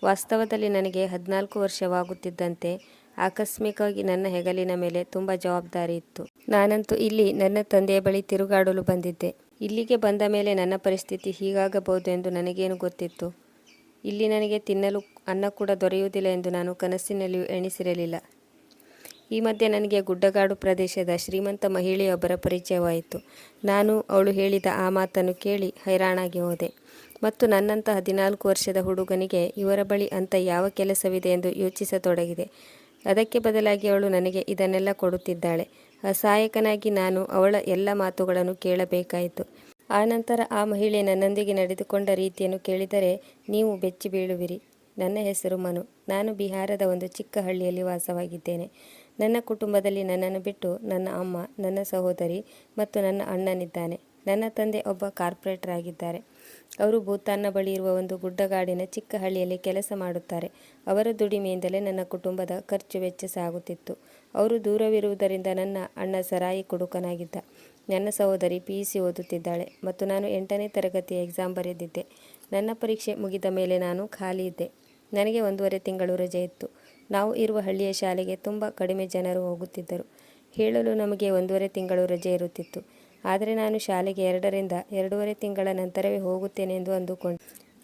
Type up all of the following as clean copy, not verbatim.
ವಾಸ್ತವದಲ್ಲಿ ನನಗೆ 14 ವರ್ಷವಾಗುತ್ತಿದ್ದಂತೆ ಆಕಸ್ಮಿಕವಾಗಿ ನನ್ನ ಹೆಗಲಿನ ಮೇಲೆ ತುಂಬ ಜವಾಬ್ದಾರಿ ಇತ್ತು. ನಾನಂತೂ ಇಲ್ಲಿ ನನ್ನ ತಂದೆಯ ಬಳಿ ತಿರುಗಾಡಲು ಬಂದಿದ್ದೆ. ಇಲ್ಲಿಗೆ ಬಂದ ಮೇಲೆ ನನ್ನ ಪರಿಸ್ಥಿತಿ ಹೀಗಾಗಬಹುದು ಎಂದು ನನಗೇನು ಗೊತ್ತಿತ್ತು. ಇಲ್ಲಿ ನನಗೆ ತಿನ್ನಲು ಅನ್ನ ಕೂಡ ದೊರೆಯುವುದಿಲ್ಲ ಎಂದು ನಾನು ಕನಸಿನಲ್ಲಿಯೂ ಎಣಿಸಿರಲಿಲ್ಲ. ಈ ಮಧ್ಯೆ ನನಗೆ ಗುಡ್ಡಗಾಡು ಪ್ರದೇಶದ ಶ್ರೀಮಂತ ಮಹಿಳೆಯೊಬ್ಬರ ಪರಿಚಯವಾಯಿತು. ನಾನು ಅವಳು ಹೇಳಿದ ಆ ಮಾತನ್ನು ಕೇಳಿ ಹೈರಾಣಾಗಿ ಹೋದೆ ಮತ್ತು ನನ್ನಂಥ 14 ವರ್ಷದ ಹುಡುಗನಿಗೆ ಇವರ ಬಳಿ ಅಂಥ ಯಾವ ಕೆಲಸವಿದೆ ಎಂದು ಯೋಚಿಸತೊಡಗಿದೆ. ಅದಕ್ಕೆ ಬದಲಾಗಿ ಅವಳು ನನಗೆ ಇದನ್ನೆಲ್ಲ ಕೊಡುತ್ತಿದ್ದಾಳೆ. ಅಸಹಾಯಕನಾಗಿ ನಾನು ಅವಳ ಎಲ್ಲ ಮಾತುಗಳನ್ನು ಕೇಳಬೇಕಾಯಿತು. ಆನಂತರ ಆ ಮಹಿಳೆ ನನ್ನೊಂದಿಗೆ ನಡೆದುಕೊಂಡ ರೀತಿಯನ್ನು ಕೇಳಿದರೆ ನೀವು ಬೆಚ್ಚಿ ಬೀಳುವಿರಿ. ನನ್ನ ಹೆಸರು ಮನು. ನಾನು ಬಿಹಾರದ ಒಂದು ಚಿಕ್ಕ ಹಳ್ಳಿಯಲ್ಲಿ ವಾಸವಾಗಿದ್ದೇನೆ. ನನ್ನ ಕುಟುಂಬದಲ್ಲಿ ನನ್ನನ್ನು ಬಿಟ್ಟು ನನ್ನ ಅಮ್ಮ, ನನ್ನ ಸಹೋದರಿ ಮತ್ತು ನನ್ನ ಅಣ್ಣನಿದ್ದಾನೆ. ನನ್ನ ತಂದೆ ಒಬ್ಬ ಕಾರ್ಪೊರೇಟರ್ ಆಗಿದ್ದಾರೆ. ಅವರು ಭೂತಾನ್ನ ಬಳಿ ಇರುವ ಒಂದು ಗುಡ್ಡಗಾಡಿನ ಚಿಕ್ಕ ಹಳ್ಳಿಯಲ್ಲಿ ಕೆಲಸ ಮಾಡುತ್ತಾರೆ. ಅವರ ದುಡಿಮೆಯಿಂದಲೇ ನನ್ನ ಕುಟುಂಬದ ಖರ್ಚು ವೆಚ್ಚ ಸಾಗುತ್ತಿತ್ತು. ಅವರು ದೂರವಿರುವುದರಿಂದ ನನ್ನ ಅಣ್ಣ ಸರಾಯಿ ಕುಡುಕನಾಗಿದ್ದ. ನನ್ನ ಸಹೋದರಿ PUC ಓದುತ್ತಿದ್ದಾಳೆ ಮತ್ತು ನಾನು 8ನೇ ತರಗತಿಯ ಎಕ್ಸಾಮ್ ಬರೆದಿದ್ದೆ. ನನ್ನ ಪರೀಕ್ಷೆ ಮುಗಿದ ಮೇಲೆ ನಾನು ಖಾಲಿ ಇದ್ದೆ. ನನಗೆ 1.5 ತಿಂಗಳು ರಜೆ ಇತ್ತು. ನಾವು ಇರುವ ಹಳ್ಳಿಯ ಶಾಲೆಗೆ ತುಂಬ ಕಡಿಮೆ ಜನರು ಹೋಗುತ್ತಿದ್ದರು. ಹೇಳಲು ನಮಗೆ 1.5 ತಿಂಗಳು ರಜೆ ಇರುತ್ತಿತ್ತು. ಆದರೆ ನಾನು ಶಾಲೆಗೆ 2ರಿಂದ 2.5 ತಿಂಗಳ ನಂತರವೇ ಹೋಗುತ್ತೇನೆ ಎಂದು ಅಂದುಕೊಂಡೆ.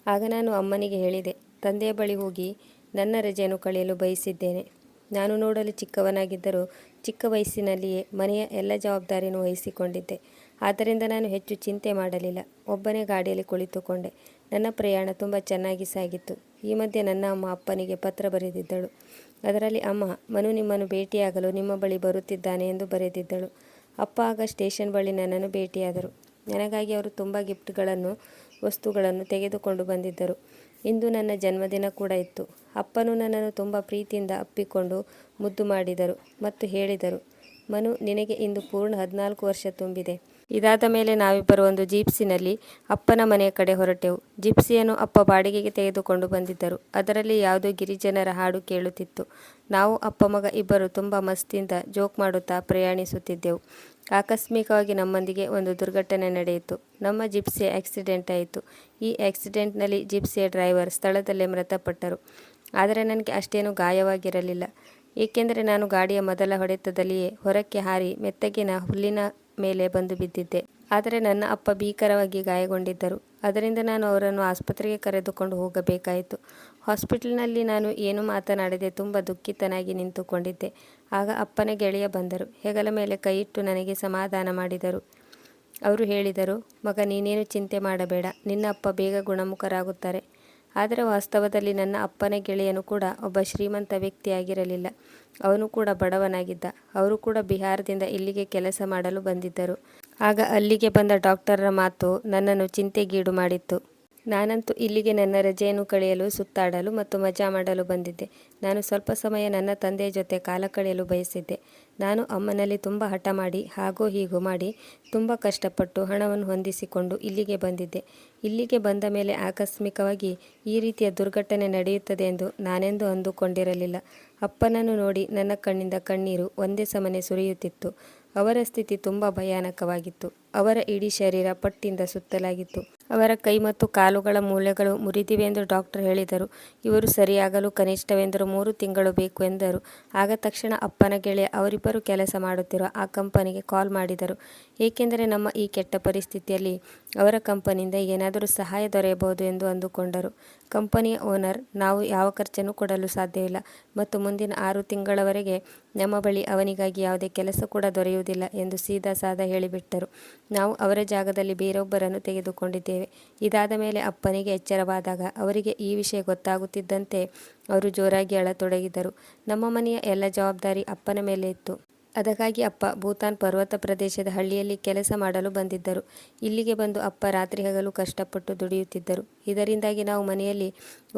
ಆಗ ನಾನು ಅಮ್ಮನಿಗೆ ಹೇಳಿದೆ, ತಂದೆಯ ಬಳಿ ಹೋಗಿ ನನ್ನ ರಜೆಯನ್ನು ಕಳೆಯಲು ಬಯಸಿದ್ದೇನೆ. ನಾನು ನೋಡಲು ಚಿಕ್ಕವನಾಗಿದ್ದರೂ ಚಿಕ್ಕ ವಯಸ್ಸಿನಲ್ಲಿಯೇ ಮನೆಯ ಎಲ್ಲ ಜವಾಬ್ದಾರಿಯನ್ನು ವಹಿಸಿಕೊಂಡಿದ್ದೆ. ಆದ್ದರಿಂದ ನಾನು ಹೆಚ್ಚು ಚಿಂತೆ ಮಾಡಲಿಲ್ಲ. ಒಬ್ಬನೇ ಗಾಡಿಯಲ್ಲಿ ಕುಳಿತುಕೊಂಡೆ. ನನ್ನ ಪ್ರಯಾಣ ತುಂಬ ಚೆನ್ನಾಗಿ ಸಾಗಿತ್ತು. ಈ ಮಧ್ಯೆ ನನ್ನ ಅಮ್ಮ ಅಪ್ಪನಿಗೆ ಪತ್ರ ಬರೆದಿದ್ದಳು. ಅದರಲ್ಲಿ ಅಮ್ಮ, ಮನು ನಿಮ್ಮನ್ನು ಭೇಟಿಯಾಗಲು ನಿಮ್ಮ ಬಳಿ ಬರುತ್ತಿದ್ದಾನೆ ಎಂದು ಬರೆದಿದ್ದಳು. ಅಪ್ಪ ಆಗ ಸ್ಟೇಷನ್ ಬಳಿ ನನ್ನನ್ನು ಭೇಟಿಯಾದರು. ನನಗಾಗಿ ಅವರು ತುಂಬ ಗಿಫ್ಟ್ಗಳನ್ನು, ವಸ್ತುಗಳನ್ನು ತೆಗೆದುಕೊಂಡು ಬಂದಿದ್ದರು. ಇಂದು ನನ್ನ ಜನ್ಮದಿನ ಕೂಡ ಇತ್ತು. ಅಪ್ಪನು ನನ್ನನ್ನು ತುಂಬ ಪ್ರೀತಿಯಿಂದ ಅಪ್ಪಿಕೊಂಡು ಮುದ್ದು ಮಾಡಿದರು ಮತ್ತು ಹೇಳಿದರು, ಮನು, ನಿನಗೆ ಇಂದು ಪೂರ್ಣ 14 ವರ್ಷ ತುಂಬಿದೆ. ಇದಾದ ಮೇಲೆ ನಾವಿಬ್ಬರು ಒಂದು ಜಿಪ್ಸಿನಲ್ಲಿ ಅಪ್ಪನ ಮನೆಯ ಕಡೆ ಹೊರಟೆವು. ಜಿಪ್ಸಿಯನ್ನು ಅಪ್ಪ ಬಾಡಿಗೆಗೆ ತೆಗೆದುಕೊಂಡು ಬಂದಿದ್ದರು. ಅದರಲ್ಲಿ ಯಾವುದೋ ಗಿರಿಜನರ ಹಾಡು ಕೇಳುತ್ತಿತ್ತು. ನಾವು ಅಪ್ಪ ಮಗ ಇಬ್ಬರು ತುಂಬ ಮಸ್ತಿಯಿಂದ ಜೋಕ್ ಮಾಡುತ್ತಾ ಪ್ರಯಾಣಿಸುತ್ತಿದ್ದೆವು. ಆಕಸ್ಮಿಕವಾಗಿ ನಮ್ಮೊಂದಿಗೆ ಒಂದು ದುರ್ಘಟನೆ ನಡೆಯಿತು. ನಮ್ಮ ಜಿಪ್ಸಿಯ ಆಕ್ಸಿಡೆಂಟ್ ಆಯಿತು. ಈ ಆಕ್ಸಿಡೆಂಟ್ನಲ್ಲಿ ಜಿಪ್ಸಿಯ ಡ್ರೈವರ್ ಸ್ಥಳದಲ್ಲೇ ಮೃತಪಟ್ಟರು. ಆದರೆ ನನಗೆ ಅಷ್ಟೇನೂ ಗಾಯವಾಗಿರಲಿಲ್ಲ, ಏಕೆಂದರೆ ನಾನು ಗಾಡಿಯ ಮೊದಲ ಹೊಡೆತದಲ್ಲಿಯೇ ಹೊರಕ್ಕೆ ಹಾರಿ ಮೆತ್ತಗಿನ ಹುಲ್ಲಿನ ಮೇಲೆ ಬಂದು ಬಿದ್ದಿದ್ದೆ. ಆದರೆ ನನ್ನ ಅಪ್ಪ ಭೀಕರವಾಗಿ ಗಾಯಗೊಂಡಿದ್ದರು. ಅದರಿಂದ ನಾನು ಅವರನ್ನು ಆಸ್ಪತ್ರೆಗೆ ಕರೆದುಕೊಂಡು ಹೋಗಬೇಕಾಯಿತು. ಹಾಸ್ಪಿಟಲ್ನಲ್ಲಿ ನಾನು ಏನೂ ಮಾತನಾಡದೆ ತುಂಬ ದುಃಖಿತನಾಗಿ ನಿಂತುಕೊಂಡಿದ್ದೆ. ಆಗ ಅಪ್ಪನ ಗೆಳೆಯ ಬಂದರು. ಹೆಗಲ ಮೇಲೆ ಕೈಯಿಟ್ಟು ನನಗೆ ಸಮಾಧಾನ ಮಾಡಿದರು. ಅವರು ಹೇಳಿದರು, ಮಗ, ನೀನೇನು ಚಿಂತೆ ಮಾಡಬೇಡ, ನಿನ್ನ ಅಪ್ಪ ಬೇಗ ಗುಣಮುಖರಾಗುತ್ತಾರೆ. ಆದರೆ ವಾಸ್ತವದಲ್ಲಿ ನನ್ನ ಅಪ್ಪನ ಗೆಳೆಯನು ಕೂಡ ಒಬ್ಬ ಶ್ರೀಮಂತ ವ್ಯಕ್ತಿಯಾಗಿರಲಿಲ್ಲ. ಅವನು ಕೂಡ ಬಡವನಾಗಿದ್ದ. ಅವರು ಕೂಡ ಬಿಹಾರದಿಂದ ಇಲ್ಲಿಗೆ ಕೆಲಸ ಮಾಡಲು ಬಂದಿದ್ದರು. ಆಗ ಅಲ್ಲಿಗೆ ಬಂದ ಡಾಕ್ಟರರ ಮಾತು ನನ್ನನ್ನು ಚಿಂತೆಗೀಡು ಮಾಡಿತ್ತು. ನಾನಂತೂ ಇಲ್ಲಿಗೆ ನನ್ನ ರಜೆಯನ್ನು ಕಳೆಯಲು, ಸುತ್ತಾಡಲು ಮತ್ತು ಮಜಾ ಮಾಡಲು ಬಂದಿದ್ದೆ. ನಾನು ಸ್ವಲ್ಪ ಸಮಯ ನನ್ನ ತಂದೆಯ ಜೊತೆ ಕಾಲ ಕಳೆಯಲು ಬಯಸಿದ್ದೆ. ನಾನು ಅಮ್ಮನಲ್ಲಿ ತುಂಬ ಹಠ ಮಾಡಿ ಹಾಗೋ ಹೀಗೋ ಮಾಡಿ ತುಂಬ ಕಷ್ಟಪಟ್ಟು ಹಣವನ್ನು ಹೊಂದಿಸಿಕೊಂಡು ಇಲ್ಲಿಗೆ ಬಂದಿದ್ದೆ. ಇಲ್ಲಿಗೆ ಬಂದ ಮೇಲೆ ಆಕಸ್ಮಿಕವಾಗಿ ಈ ರೀತಿಯ ದುರ್ಘಟನೆ ನಡೆಯುತ್ತದೆ ಎಂದು ನಾನೆಂದೂ ಅಂದುಕೊಂಡಿರಲಿಲ್ಲ. ಅಪ್ಪನನ್ನು ನೋಡಿ ನನ್ನ ಕಣ್ಣಿಂದ ಕಣ್ಣೀರು ಒಂದೇ ಸಮನೆ ಸುರಿಯುತ್ತಿತ್ತು. ಅವರ ಸ್ಥಿತಿ ತುಂಬ ಭಯಾನಕವಾಗಿತ್ತು. ಅವರ ಇಡೀ ಶರೀರ ಪಟ್ಟಿಂದ ಸುತ್ತಲಾಗಿತ್ತು. ಅವರ ಕೈ ಮತ್ತು ಕಾಲುಗಳ ಮೂಳೆಗಳು ಮುರಿದಿವೆ ಎಂದು ಡಾಕ್ಟರ್ ಹೇಳಿದರು. ಇವರು ಸರಿಯಾಗಲು ಕನಿಷ್ಠವೆಂದರೂ 3 ತಿಂಗಳು ಬೇಕು ಎಂದರು. ಆಗ ತಕ್ಷಣ ಅಪ್ಪನ ಗೆಳೆಯ ಅವರಿಬ್ಬರು ಕೆಲಸ ಮಾಡುತ್ತಿರುವ ಆ ಕಂಪನಿಗೆ ಕಾಲ್ ಮಾಡಿದರು. ಏಕೆಂದರೆ ನಮ್ಮ ಈ ಕೆಟ್ಟ ಪರಿಸ್ಥಿತಿಯಲ್ಲಿ ಅವರ ಕಂಪನಿಯಿಂದ ಏನಾದರೂ ಸಹಾಯ ದೊರೆಯಬಹುದು ಎಂದು ಅಂದುಕೊಂಡರು. ಕಂಪನಿಯ ಓನರ್, ನಾವು ಯಾವ ಖರ್ಚನ್ನು ಕೊಡಲು ಸಾಧ್ಯವಿಲ್ಲ ಮತ್ತು ಮುಂದಿನ 6 ತಿಂಗಳವರೆಗೆ ನಮ್ಮ ಬಳಿ ಅವನಿಗಾಗಿ ಯಾವುದೇ ಕೆಲಸ ಕೂಡ ದೊರೆಯುವುದಿಲ್ಲ ಎಂದು ಸೀದಾ ಸಾದಾ ಹೇಳಿಬಿಟ್ಟರು. ನಾವು ಅವರ ಜಾಗದಲ್ಲಿ ಬೇರೊಬ್ಬರನ್ನು ತೆಗೆದುಕೊಂಡಿದ್ದೇವೆ. ಇದಾದ ಮೇಲೆ ಅಪ್ಪನಿಗೆ ಎಚ್ಚರವಾದಾಗ ಅವರಿಗೆ ಈ ವಿಷಯ ಗೊತ್ತಾಗುತ್ತಿದ್ದಂತೆ ಅವರು ಜೋರಾಗಿ ಅಳತೊಡಗಿದರು. ನಮ್ಮ ಮನೆಯ ಎಲ್ಲ ಜವಾಬ್ದಾರಿ ಅಪ್ಪನ ಮೇಲೆ ಇತ್ತು. ಅದಕ್ಕಾಗಿ ಅಪ್ಪ ಭೂತಾನ್ ಪರ್ವತ ಪ್ರದೇಶದ ಹಳ್ಳಿಯಲ್ಲಿ ಕೆಲಸ ಮಾಡಲು ಬಂದಿದ್ದರು. ಇಲ್ಲಿಗೆ ಬಂದು ಅಪ್ಪ ರಾತ್ರಿ ಹಗಲು ಕಷ್ಟಪಟ್ಟು ದುಡಿಯುತ್ತಿದ್ದರು. ಇದರಿಂದಾಗಿ ನಾವು ಮನೆಯಲ್ಲಿ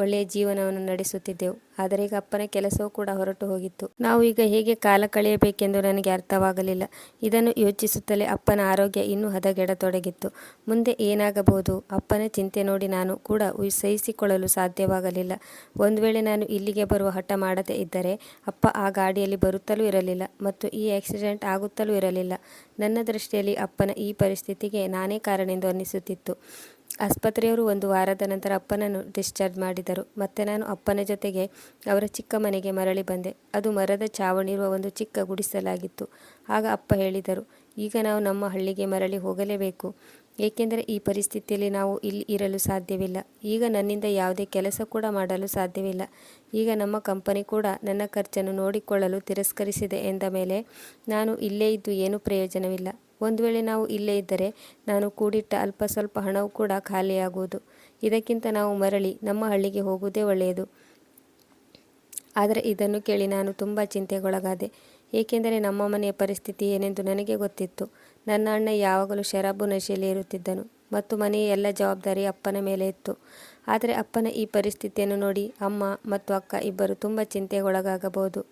ಒಳ್ಳೆಯ ಜೀವನವನ್ನು ನಡೆಸುತ್ತಿದ್ದೆವು. ಆದರೆ ಈಗ ಅಪ್ಪನ ಕೆಲಸವೂ ಕೂಡ ಹೊರಟು ಹೋಗಿತ್ತು. ನಾವು ಈಗ ಹೇಗೆ ಕಾಲ ಕಳೆಯಬೇಕೆಂದು ನನಗೆ ಅರ್ಥವಾಗಲಿಲ್ಲ. ಇದನ್ನು ಯೋಚಿಸುತ್ತಲೇ ಅಪ್ಪನ ಆರೋಗ್ಯ ಇನ್ನೂ ಹದಗೆಡತೊಡಗಿತ್ತು. ಮುಂದೆ ಏನಾಗಬಹುದು? ಅಪ್ಪನ ಚಿಂತೆ ನೋಡಿ ನಾನು ಕೂಡ ಸಹಿಸಿಕೊಳ್ಳಲು ಸಾಧ್ಯವಾಗಲಿಲ್ಲ. ಒಂದು ವೇಳೆ ನಾನು ಇಲ್ಲಿಗೆ ಬರುವ ಹಠ ಮಾಡದೇ ಇದ್ದರೆ ಅಪ್ಪ ಆ ಗಾಡಿಯಲ್ಲಿ ಬರುತ್ತಲೂ ಇರಲಿಲ್ಲ ಮತ್ತು ಈ ಆಕ್ಸಿಡೆಂಟ್ ಆಗುತ್ತಲೂ ಇರಲಿಲ್ಲ. ನನ್ನ ದೃಷ್ಟಿಯಲ್ಲಿ ಅಪ್ಪನ ಈ ಪರಿಸ್ಥಿತಿಗೆ ನಾನೇ ಕಾರಣ ಎಂದು ಅನ್ನಿಸುತ್ತಿತ್ತು. ಆಸ್ಪತ್ರೆಯವರು 1 ವಾರದ ನಂತರ ಅಪ್ಪನನ್ನು ಡಿಸ್ಚಾರ್ಜ್ ಮಾಡಿದರು. ಮತ್ತೆ ನಾನು ಅಪ್ಪನ ಜೊತೆಗೆ ಅವರ ಚಿಕ್ಕ ಮನೆಗೆ ಮರಳಿ ಬಂದೆ. ಅದು ಮರದ ಛಾವಣಿಯಿರುವ ಒಂದು ಚಿಕ್ಕ ಗುಡಿಸಲಾಗಿತ್ತು. ಆಗ ಅಪ್ಪ ಹೇಳಿದರು, ಈಗ ನಾವು ನಮ್ಮ ಹಳ್ಳಿಗೆ ಮರಳಿ ಹೋಗಲೇಬೇಕು. ಏಕೆಂದರೆ ಈ ಪರಿಸ್ಥಿತಿಯಲ್ಲಿ ನಾವು ಇಲ್ಲಿ ಇರಲು ಸಾಧ್ಯವಿಲ್ಲ. ಈಗ ನನ್ನಿಂದ ಯಾವುದೇ ಕೆಲಸ ಕೂಡ ಮಾಡಲು ಸಾಧ್ಯವಿಲ್ಲ. ಈಗ ನಮ್ಮ ಕಂಪನಿ ಕೂಡ ನನ್ನ ಖರ್ಚನ್ನು ನೋಡಿಕೊಳ್ಳಲು ತಿರಸ್ಕರಿಸಿದೆ ಎಂದ ಮೇಲೆ ನಾನು ಇಲ್ಲೇ ಇದ್ದು ಏನೂ ಪ್ರಯೋಜನವಿಲ್ಲ. ಒಂದು ವೇಳೆ ನಾವು ಇಲ್ಲೇ ಇದ್ದರೆ ನಾನು ಕೂಡಿಟ್ಟ ಅಲ್ಪ ಸ್ವಲ್ಪ ಹಣವು ಕೂಡ ಖಾಲಿಯಾಗುವುದು. ಇದಕ್ಕಿಂತ ನಾವು ಮರಳಿ ನಮ್ಮ ಹಳ್ಳಿಗೆ ಹೋಗುವುದೇ ಒಳ್ಳೆಯದು. ಆದರೆ ಇದನ್ನು ಕೇಳಿ ನಾನು ತುಂಬ ಚಿಂತೆಗೊಳಗಾದೆ. ಏಕೆಂದರೆ ನಮ್ಮ ಮನೆಯ ಪರಿಸ್ಥಿತಿ ಏನೆಂದು ನನಗೆ ಗೊತ್ತಿತ್ತು. ನನ್ನ ಅಣ್ಣ ಯಾವಾಗಲೂ ಶರಾಬು ನಶೆಯಲ್ಲಿ ಇರುತ್ತಿದ್ದನು ಮತ್ತು ಮನೆಯ ಎಲ್ಲ ಜವಾಬ್ದಾರಿ ಅಪ್ಪನ ಮೇಲೆ ಇತ್ತು. ಆದರೆ ಅಪ್ಪನ ಈ ಪರಿಸ್ಥಿತಿಯನ್ನು ನೋಡಿ ಅಮ್ಮ ಮತ್ತು ಅಕ್ಕ ಇಬ್ಬರು ತುಂಬ ಚಿಂತೆಗೊಳಗಾಗಬಹುದು.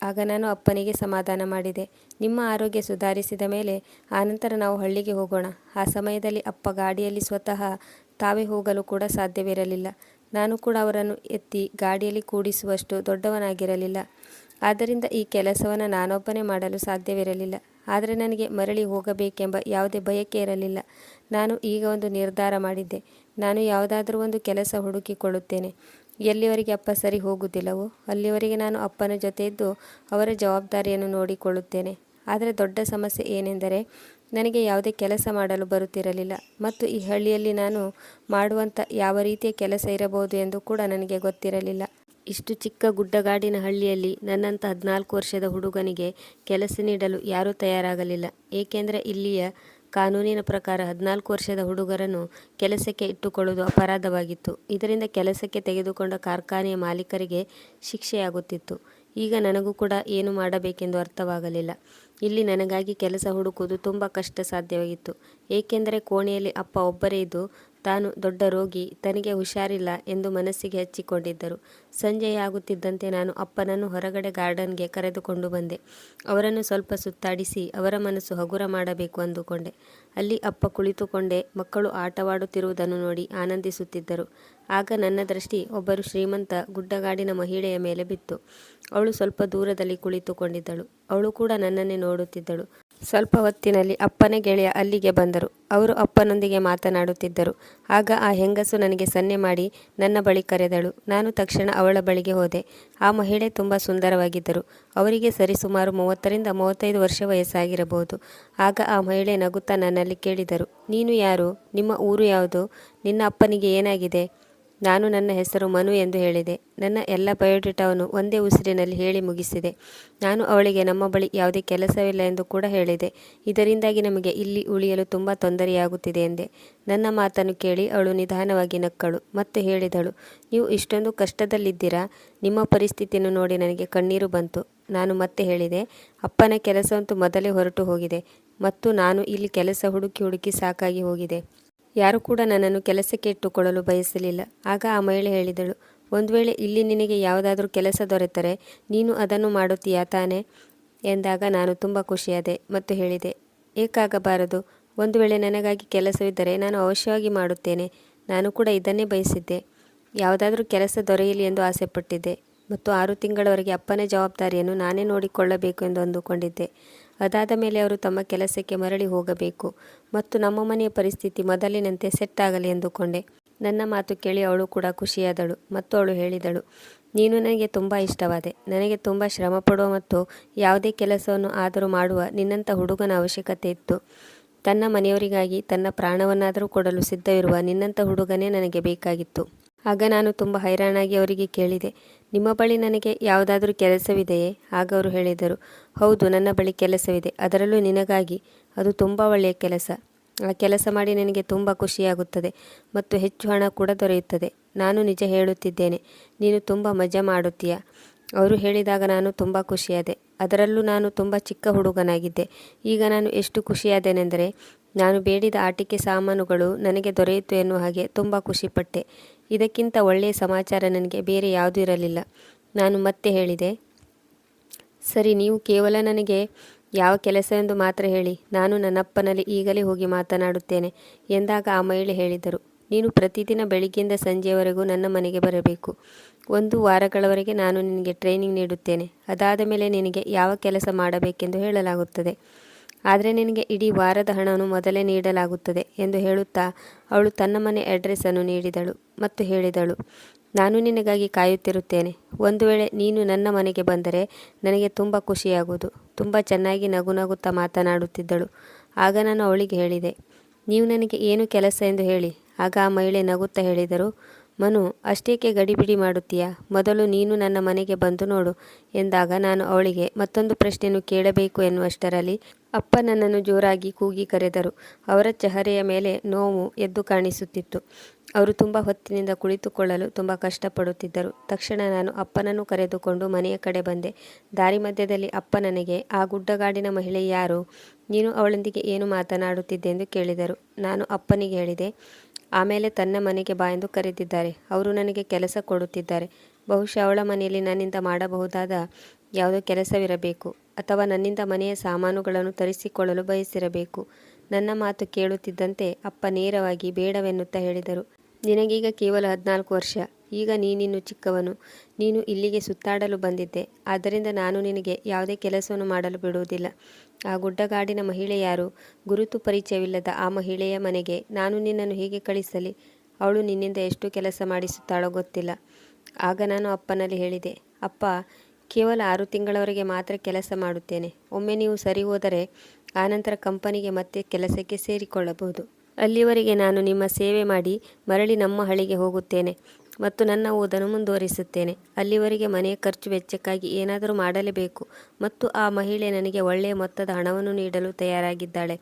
ಆಗ ನಾನು ಅಪ್ಪನಿಗೆ ಸಮಾಧಾನ ಮಾಡಿದೆ. ನಿಮ್ಮ ಆರೋಗ್ಯ ಸುಧಾರಿಸಿದ ಮೇಲೆ ಆನಂತರ ನಾವು ಹಳ್ಳಿಗೆ ಹೋಗೋಣ. ಆ ಸಮಯದಲ್ಲಿ ಅಪ್ಪ ಗಾಡಿಯಲ್ಲಿ ಸ್ವತಃ ತಾವೇ ಹೋಗಲು ಕೂಡ ಸಾಧ್ಯವಿರಲಿಲ್ಲ. ನಾನು ಕೂಡ ಅವರನ್ನು ಎತ್ತಿ ಗಾಡಿಯಲ್ಲಿ ಕೂಡಿಸುವಷ್ಟು ದೊಡ್ಡವನಾಗಿರಲಿಲ್ಲ. ಆದ್ದರಿಂದ ಈ ಕೆಲಸವನ್ನು ನಾನೊಬ್ಬನೇ ಮಾಡಲು ಸಾಧ್ಯವಿರಲಿಲ್ಲ. ಆದರೆ ನನಗೆ ಮರಳಿ ಹೋಗಬೇಕೆಂಬ ಯಾವುದೇ ಬಯಕೆ ಇರಲಿಲ್ಲ. ನಾನು ಈಗ ಒಂದು ನಿರ್ಧಾರ ಮಾಡಿದ್ದೆ. ನಾನು ಯಾವುದಾದರೂ ಒಂದು ಕೆಲಸ ಹುಡುಕಿಕೊಳ್ಳುತ್ತೇನೆ. ಎಲ್ಲಿವರೆಗೆ ಅಪ್ಪ ಸರಿ ಹೋಗುವುದಿಲ್ಲವೋ ಅಲ್ಲಿವರೆಗೆ ನಾನು ಅಪ್ಪನ ಜೊತೆ ಇದ್ದು ಅವರ ಜವಾಬ್ದಾರಿಯನ್ನು ನೋಡಿಕೊಳ್ಳುತ್ತೇನೆ. ಆದರೆ ದೊಡ್ಡ ಸಮಸ್ಯೆ ಏನೆಂದರೆ ನನಗೆ ಯಾವುದೇ ಕೆಲಸ ಮಾಡಲು ಬರುತ್ತಿರಲಿಲ್ಲ ಮತ್ತು ಈ ಹಳ್ಳಿಯಲ್ಲಿ ನಾನು ಮಾಡುವಂಥ ಯಾವ ರೀತಿಯ ಕೆಲಸ ಇರಬಹುದು ಎಂದು ಕೂಡ ನನಗೆ ಗೊತ್ತಿರಲಿಲ್ಲ. ಇಷ್ಟು ಚಿಕ್ಕ ಗುಡ್ಡಗಾಡಿನ ಹಳ್ಳಿಯಲ್ಲಿ ನನ್ನಂಥ 14 ವರ್ಷದ ಹುಡುಗನಿಗೆ ಕೆಲಸ ನೀಡಲು ಯಾರೂ ತಯಾರಾಗಲಿಲ್ಲ. ಏಕೆಂದರೆ ಇಲ್ಲಿಯ ಕಾನೂನಿನ ಪ್ರಕಾರ 14 ವರ್ಷದ ಹುಡುಗರನ್ನು ಕೆಲಸಕ್ಕೆ ಇಟ್ಟುಕೊಳ್ಳುವುದು ಅಪರಾಧವಾಗಿತ್ತು. ಇದರಿಂದ ಕೆಲಸಕ್ಕೆ ತೆಗೆದುಕೊಂಡ ಕಾರ್ಖಾನೆಯ ಮಾಲೀಕರಿಗೆ ಶಿಕ್ಷೆಯಾಗುತ್ತಿತ್ತು. ಈಗ ನನಗೂ ಕೂಡ ಏನು ಮಾಡಬೇಕೆಂದು ಅರ್ಥವಾಗಲಿಲ್ಲ. ಇಲ್ಲಿ ನನಗಾಗಿ ಕೆಲಸ ಹುಡುಕುವುದು ತುಂಬ ಕಷ್ಟ ಸಾಧ್ಯವಾಗಿತ್ತು. ಏಕೆಂದರೆ ಕೋಣೆಯಲ್ಲಿ ಅಪ್ಪ ಒಬ್ಬರೇ ಇದ್ದು ತಾನು ದೊಡ್ಡ ರೋಗಿ, ತನಗೆ ಹುಷಾರಿಲ್ಲ ಎಂದು ಮನಸ್ಸಿಗೆ ಹಚ್ಚಿಕೊಂಡಿದ್ದರು. ಸಂಜೆಯಾಗುತ್ತಿದ್ದಂತೆ ನಾನು ಅಪ್ಪನನ್ನು ಹೊರಗಡೆ ಗಾರ್ಡನ್ಗೆ ಕರೆದುಕೊಂಡು ಬಂದೆ. ಅವರನ್ನು ಸ್ವಲ್ಪ ಸುತ್ತಾಡಿಸಿ ಅವರ ಮನಸ್ಸು ಹಗುರ ಮಾಡಬೇಕು ಅಂದುಕೊಂಡೆ. ಅಲ್ಲಿ ಅಪ್ಪ ಕುಳಿತುಕೊಂಡೇ ಮಕ್ಕಳು ಆಟವಾಡುತ್ತಿರುವುದನ್ನು ನೋಡಿ ಆನಂದಿಸುತ್ತಿದ್ದರು. ಆಗ ನನ್ನ ದೃಷ್ಟಿ ಒಬ್ಬರು ಶ್ರೀಮಂತ ಗುಡ್ಡಗಾಡಿನ ಮಹಿಳೆಯ ಮೇಲೆ ಬಿತ್ತು. ಅವಳು ಸ್ವಲ್ಪ ದೂರದಲ್ಲಿ ಕುಳಿತುಕೊಂಡಿದ್ದಳು. ಅವಳು ಕೂಡ ನನ್ನನ್ನೇ ನೋಡುತ್ತಿದ್ದಳು. ಸ್ವಲ್ಪ ಹೊತ್ತಿನಲ್ಲಿ ಅಪ್ಪನ ಗೆಳೆಯ ಅಲ್ಲಿಗೆ ಬಂದರು. ಅವರು ಅಪ್ಪನೊಂದಿಗೆ ಮಾತನಾಡುತ್ತಿದ್ದರು. ಆಗ ಆ ಹೆಂಗಸು ನನಗೆ ಸನ್ನೆ ಮಾಡಿ ನನ್ನ ಬಳಿ ಕರೆದಳು. ನಾನು ತಕ್ಷಣ ಅವಳ ಬಳಿಗೆ ಹೋದೆ. ಆ ಮಹಿಳೆ ತುಂಬ ಸುಂದರವಾಗಿದ್ದರು. ಅವರಿಗೆ ಸರಿಸುಮಾರು 30ರಿಂದ 35 ವರ್ಷ ವಯಸ್ಸಾಗಿರಬಹುದು. ಆಗ ಆ ಮಹಿಳೆ ನಗುತ್ತಾ ನನ್ನಲ್ಲಿ ಕೇಳಿದರು, ನೀನು ಯಾರು? ನಿಮ್ಮ ಊರು ಯಾವುದು? ನಿನ್ನ ಅಪ್ಪನಿಗೆ ಏನಾಗಿದೆ? ನಾನು ನನ್ನ ಹೆಸರು ಮನು ಎಂದು ಹೇಳಿದೆ. ನನ್ನ ಎಲ್ಲ ಬಯೋಡೇಟಾವನ್ನು ಒಂದೇ ಉಸಿರಿನಲ್ಲಿ ಹೇಳಿ ಮುಗಿಸಿದೆ. ನಾನು ಅವಳಿಗೆ ನಮ್ಮ ಬಳಿ ಯಾವುದೇ ಕೆಲಸವಿಲ್ಲ ಎಂದು ಕೂಡ ಹೇಳಿದೆ. ಇದರಿಂದಾಗಿ ನಮಗೆ ಇಲ್ಲಿ ಉಳಿಯಲು ತುಂಬ ತೊಂದರೆಯಾಗುತ್ತಿದೆ ಎಂದೆ. ನನ್ನ ಮಾತನ್ನು ಕೇಳಿ ಅವಳು ನಿಧಾನವಾಗಿ ನಕ್ಕಳು ಮತ್ತು ಹೇಳಿದಳು, ನೀವು ಇಷ್ಟೊಂದು ಕಷ್ಟದಲ್ಲಿದ್ದೀರಾ? ನಿಮ್ಮ ಪರಿಸ್ಥಿತಿಯನ್ನು ನೋಡಿ ನನಗೆ ಕಣ್ಣೀರು ಬಂತು. ನಾನು ಮತ್ತೆ ಹೇಳಿದೆ, ಅಪ್ಪನ ಕೆಲಸವಂತೂ ಮೊದಲೇ ಹೊರಟು ಹೋಗಿದೆ ಮತ್ತು ನಾನು ಇಲ್ಲಿ ಕೆಲಸ ಹುಡುಕಿ ಸಾಕಾಗಿ ಹೋಗಿದೆ. ಯಾರೂ ಕೂಡ ನನ್ನನ್ನು ಕೆಲಸಕ್ಕೆ ಇಟ್ಟುಕೊಳ್ಳಲು ಬಯಸಲಿಲ್ಲ. ಆಗ ಆ ಮಹಿಳೆ ಹೇಳಿದಳು, ಒಂದು ವೇಳೆ ಇಲ್ಲಿ ನಿನಗೆ ಯಾವುದಾದ್ರೂ ಕೆಲಸ ದೊರೆತರೆ ನೀನು ಅದನ್ನು ಮಾಡುತ್ತೀಯಾ ತಾನೇ ಎಂದಾಗ ನಾನು ತುಂಬ ಖುಷಿಯಾದೆ ಮತ್ತು ಹೇಳಿದೆ, ಏಕಾಗಬಾರದು? ಒಂದು ವೇಳೆ ನನಗಾಗಿ ಕೆಲಸವಿದ್ದರೆ ನಾನು ಅವಶ್ಯವಾಗಿ ಮಾಡುತ್ತೇನೆ. ನಾನು ಕೂಡ ಇದನ್ನೇ ಬಯಸಿದ್ದೆ. ಯಾವುದಾದ್ರೂ ಕೆಲಸ ದೊರೆಯಲಿ ಎಂದು ಆಸೆಪಟ್ಟಿದ್ದೆ ಮತ್ತು 6 ತಿಂಗಳವರೆಗೆ ಅಪ್ಪನ ಜವಾಬ್ದಾರಿಯನ್ನು ನಾನೇ ನೋಡಿಕೊಳ್ಳಬೇಕು ಎಂದು ಅಂದುಕೊಂಡಿದ್ದೆ. ಅದಾದ ಮೇಲೆ ಅವರು ತಮ್ಮ ಕೆಲಸಕ್ಕೆ ಮರಳಿ ಹೋಗಬೇಕು ಮತ್ತು ನಮ್ಮ ಮನೆಯ ಪರಿಸ್ಥಿತಿ ಮೊದಲಿನಂತೆ ಸೆಟ್ ಆಗಲಿ ಎಂದುಕೊಂಡೆ. ನನ್ನ ಮಾತು ಕೇಳಿ ಅವಳು ಕೂಡ ಖುಷಿಯಾದಳು ಮತ್ತು ಅವಳು ಹೇಳಿದಳು, ನೀನು ನನಗೆ ತುಂಬ ಇಷ್ಟವಾದೆ. ನನಗೆ ತುಂಬ ಶ್ರಮಪಡುವ ಮತ್ತು ಯಾವುದೇ ಕೆಲಸವನ್ನು ಆದರೂ ಮಾಡುವ ನಿನ್ನಂಥ ಹುಡುಗನ ಅವಶ್ಯಕತೆ ಇತ್ತು. ತನ್ನ ಮನೆಯವರಿಗಾಗಿ ತನ್ನ ಪ್ರಾಣವನ್ನಾದರೂ ಕೊಡಲು ಸಿದ್ಧವಿರುವ ನಿನ್ನಂಥ ಹುಡುಗನೇ ನನಗೆ ಬೇಕಾಗಿತ್ತು. ಆಗ ನಾನು ತುಂಬ ಹೈರಾಣಾಗಿ ಅವರಿಗೆ ಕೇಳಿದೆ, ನಿಮ್ಮ ಬಳಿ ನನಗೆ ಯಾವುದಾದ್ರೂ ಕೆಲಸವಿದೆಯೇ? ಆಗ ಅವರು ಹೇಳಿದರು, ಹೌದು, ನನ್ನ ಬಳಿ ಕೆಲಸವಿದೆ, ಅದರಲ್ಲೂ ನಿನಗಾಗಿ. ಅದು ತುಂಬ ಒಳ್ಳೆಯ ಕೆಲಸ. ಆ ಕೆಲಸ ಮಾಡಿ ನನಗೆ ತುಂಬ ಖುಷಿಯಾಗುತ್ತದೆ ಮತ್ತು ಹೆಚ್ಚು ಹಣ ಕೂಡ ದೊರೆಯುತ್ತದೆ. ನಾನು ನಿಜ ಹೇಳುತ್ತಿದ್ದೇನೆ, ನೀನು ತುಂಬ ಮಜಾ ಮಾಡುತ್ತೀಯ. ಅವರು ಹೇಳಿದಾಗ ನಾನು ತುಂಬ ಖುಷಿಯಾದೆ. ಅದರಲ್ಲೂ ನಾನು ತುಂಬ ಚಿಕ್ಕ ಹುಡುಗನಾಗಿದ್ದೆ. ಈಗ ನಾನು ಎಷ್ಟು ಖುಷಿಯಾದೆನೆಂದರೆ ನಾನು ಬೇಡಿದ ಆಟಿಕೆ ಸಾಮಾನುಗಳು ನನಗೆ ದೊರೆಯಿತು ಎನ್ನುವ ಹಾಗೆ ತುಂಬ ಖುಷಿಪಟ್ಟೆ. ಇದಕ್ಕಿಂತ ಒಳ್ಳೆಯ ಸಮಾಚಾರ ನನಗೆ ಬೇರೆ ಯಾವುದೂ ಇರಲಿಲ್ಲ. ನಾನು ಮತ್ತೆ ಹೇಳಿದೆ, ಸರಿ, ನೀವು ಕೇವಲ ನನಗೆ ಯಾವ ಕೆಲಸವೆಂದು ಮಾತ್ರ ಹೇಳಿ, ನಾನು ನನ್ನಪ್ಪನಲ್ಲಿ ಈಗಲೇ ಹೋಗಿ ಮಾತನಾಡುತ್ತೇನೆ ಎಂದಾಗ ಆ ಮಹಿಳೆ ಹೇಳಿದರು, ನೀನು ಪ್ರತಿದಿನ ಬೆಳಿಗ್ಗೆಯಿಂದ ಸಂಜೆಯವರೆಗೂ ನನ್ನ ಮನೆಗೆ ಬರಬೇಕು. 1 ವಾರಗಳವರೆಗೆ ನಾನು ನಿನಗೆ ಟ್ರೈನಿಂಗ್ ನೀಡುತ್ತೇನೆ. ಅದಾದ ಮೇಲೆ ನಿನಗೆ ಯಾವ ಕೆಲಸ ಮಾಡಬೇಕೆಂದು ಹೇಳಲಾಗುತ್ತದೆ. ಆದರೆ ನಿನಗೆ ಇಡೀ ವಾರದ ಹಣವನ್ನು ಮೊದಲೇ ನೀಡಲಾಗುತ್ತದೆ ಎಂದು ಹೇಳುತ್ತಾ ಅವಳು ತನ್ನ ಮನೆ ಅಡ್ರೆಸ್ಸನ್ನು ನೀಡಿದಳು ಮತ್ತು ಹೇಳಿದಳು, ನಾನು ನಿನಗಾಗಿ ಕಾಯುತ್ತಿರುತ್ತೇನೆ. ಒಂದು ವೇಳೆ ನೀನು ನನ್ನ ಮನೆಗೆ ಬಂದರೆ ನನಗೆ ತುಂಬ ಖುಷಿಯಾಗುವುದು. ತುಂಬ ಚೆನ್ನಾಗಿ ನಗು ನಗುತ್ತಾ ಮಾತನಾಡುತ್ತಿದ್ದಳು. ಆಗ ನಾನು ಅವಳಿಗೆ ಹೇಳಿದೆ, ನೀವು ನನಗೆ ಏನು ಕೆಲಸ ಎಂದು ಹೇಳಿ. ಆಗ ಆ ಮಹಿಳೆ ನಗುತ್ತಾ ಹೇಳಿದರು, ಮನು, ಅಷ್ಟೇಕೆ ಗಡಿಬಿಡಿ ಮಾಡುತ್ತೀಯಾ? ಮೊದಲು ನೀನು ನನ್ನ ಮನೆಗೆ ಬಂದು ನೋಡು ಎಂದಾಗ ನಾನು ಅವಳಿಗೆ ಮತ್ತೊಂದು ಪ್ರಶ್ನೆಯನ್ನು ಕೇಳಬೇಕು ಎನ್ನುವಷ್ಟರಲ್ಲಿ ಅಪ್ಪ ನನ್ನನ್ನು ಜೋರಾಗಿ ಕೂಗಿ ಕರೆದರು. ಅವರ ಚೆಹರೆಯ ಮೇಲೆ ನೋವು ಎದ್ದು ಕಾಣಿಸುತ್ತಿತ್ತು. ಅವರು ತುಂಬ ಹೊತ್ತಿನಿಂದ ಕುಳಿತುಕೊಳ್ಳಲು ತುಂಬ ಕಷ್ಟಪಡುತ್ತಿದ್ದರು. ತಕ್ಷಣ ನಾನು ಅಪ್ಪನನ್ನು ಕರೆದುಕೊಂಡು ಮನೆಯ ಕಡೆ ಬಂದೆ. ದಾರಿ ಮಧ್ಯದಲ್ಲಿ ಅಪ್ಪ ನನಗೆ, ಆ ಗುಡ್ಡಗಾಡಿನ ಮಹಿಳೆ ಯಾರು? ನೀನು ಅವಳೊಂದಿಗೆ ಏನು ಮಾತನಾಡುತ್ತಿದ್ದೆ ಎಂದು ಕೇಳಿದರು. ನಾನು ಅಪ್ಪನಿಗೆ ಹೇಳಿದೆ, ಆಮೇಲೆ ತನ್ನ ಮನೆಗೆ ಬಾ ಎಂದು ಕರೆದಿದ್ದಾರೆ. ಅವರು ನನಗೆ ಕೆಲಸ ಕೊಡುತ್ತಿದ್ದಾರೆ. ಬಹುಶಃ ಅವಳ ಮನೆಯಲ್ಲಿ ನನ್ನಿಂದ ಮಾಡಬಹುದಾದ ಯಾವುದೋ ಕೆಲಸವಿರಬೇಕು, ಅಥವಾ ನನ್ನಿಂದ ಮನೆಯ ಸಾಮಾನುಗಳನ್ನು ತರಿಸಿಕೊಳ್ಳಲು ಬಯಸಿರಬೇಕು. ನನ್ನ ಮಾತು ಕೇಳುತ್ತಿದ್ದಂತೆ ಅಪ್ಪ ನೇರವಾಗಿ ಬೇಡವೆನ್ನುತ್ತಾ ಹೇಳಿದರು, ನಿನಗೀಗ ಕೇವಲ 14 ವರ್ಷ. ಈಗ ನೀನಿನ್ನು ಚಿಕ್ಕವನು. ನೀನು ಇಲ್ಲಿಗೆ ಸುತ್ತಾಡಲು ಬಂದಿದ್ದೆ. ಆದ್ದರಿಂದ ನಾನು ನಿನಗೆ ಯಾವುದೇ ಕೆಲಸವನ್ನು ಮಾಡಲು ಬಿಡುವುದಿಲ್ಲ. ಆ ಗುಡ್ಡಗಾಡಿನ ಮಹಿಳೆ ಯಾರು? ಗುರುತು ಪರಿಚಯವಿಲ್ಲದ ಆ ಮಹಿಳೆಯ ಮನೆಗೆ ನಾನು ನಿನ್ನನ್ನು ಹೇಗೆ ಕಳಿಸಲಿ? ಅವಳು ನಿನ್ನಿಂದ ಎಷ್ಟು ಕೆಲಸ ಮಾಡಿಸುತ್ತಾಳೋ ಗೊತ್ತಿಲ್ಲ. ಆಗ ನಾನು ಅಪ್ಪನಲ್ಲಿ ಹೇಳಿದೆ, ಅಪ್ಪ, ಕೇವಲ 6 ತಿಂಗಳವರೆಗೆ ಮಾತ್ರ ಕೆಲಸ ಮಾಡುತ್ತೇನೆ. ಒಮ್ಮೆ ನೀವು ಸರಿ ಹೋದರೆ ಆನಂತರ ಕಂಪನಿಗೆ ಮತ್ತೆ ಕೆಲಸಕ್ಕೆ ಸೇರಿಕೊಳ್ಳಬಹುದು. ಅಲ್ಲಿವರೆಗೆ ನಾನು ನಿಮ್ಮ ಸೇವೆ ಮಾಡಿ ಮರಳಿ ನಮ್ಮ ಹಳ್ಳಿಗೆ ಹೋಗುತ್ತೇನೆ ಮತ್ತು ನನ್ನ ಓದನ್ನು ಮುಂದುವರಿಸುತ್ತೇನೆ. ಅಲ್ಲಿವರೆಗೆ ಮನೆಯ ಖರ್ಚು ವೆಚ್ಚಕ್ಕಾಗಿ ಏನಾದರೂ ಮಾಡಲೇಬೇಕು ಮತ್ತು ಆ ಮಹಿಳೆ ನನಗೆ ಒಳ್ಳೆಯ ಮೊತ್ತದ ಹಣವನ್ನು ನೀಡಲು ತಯಾರಾಗಿದ್ದಾಳೆ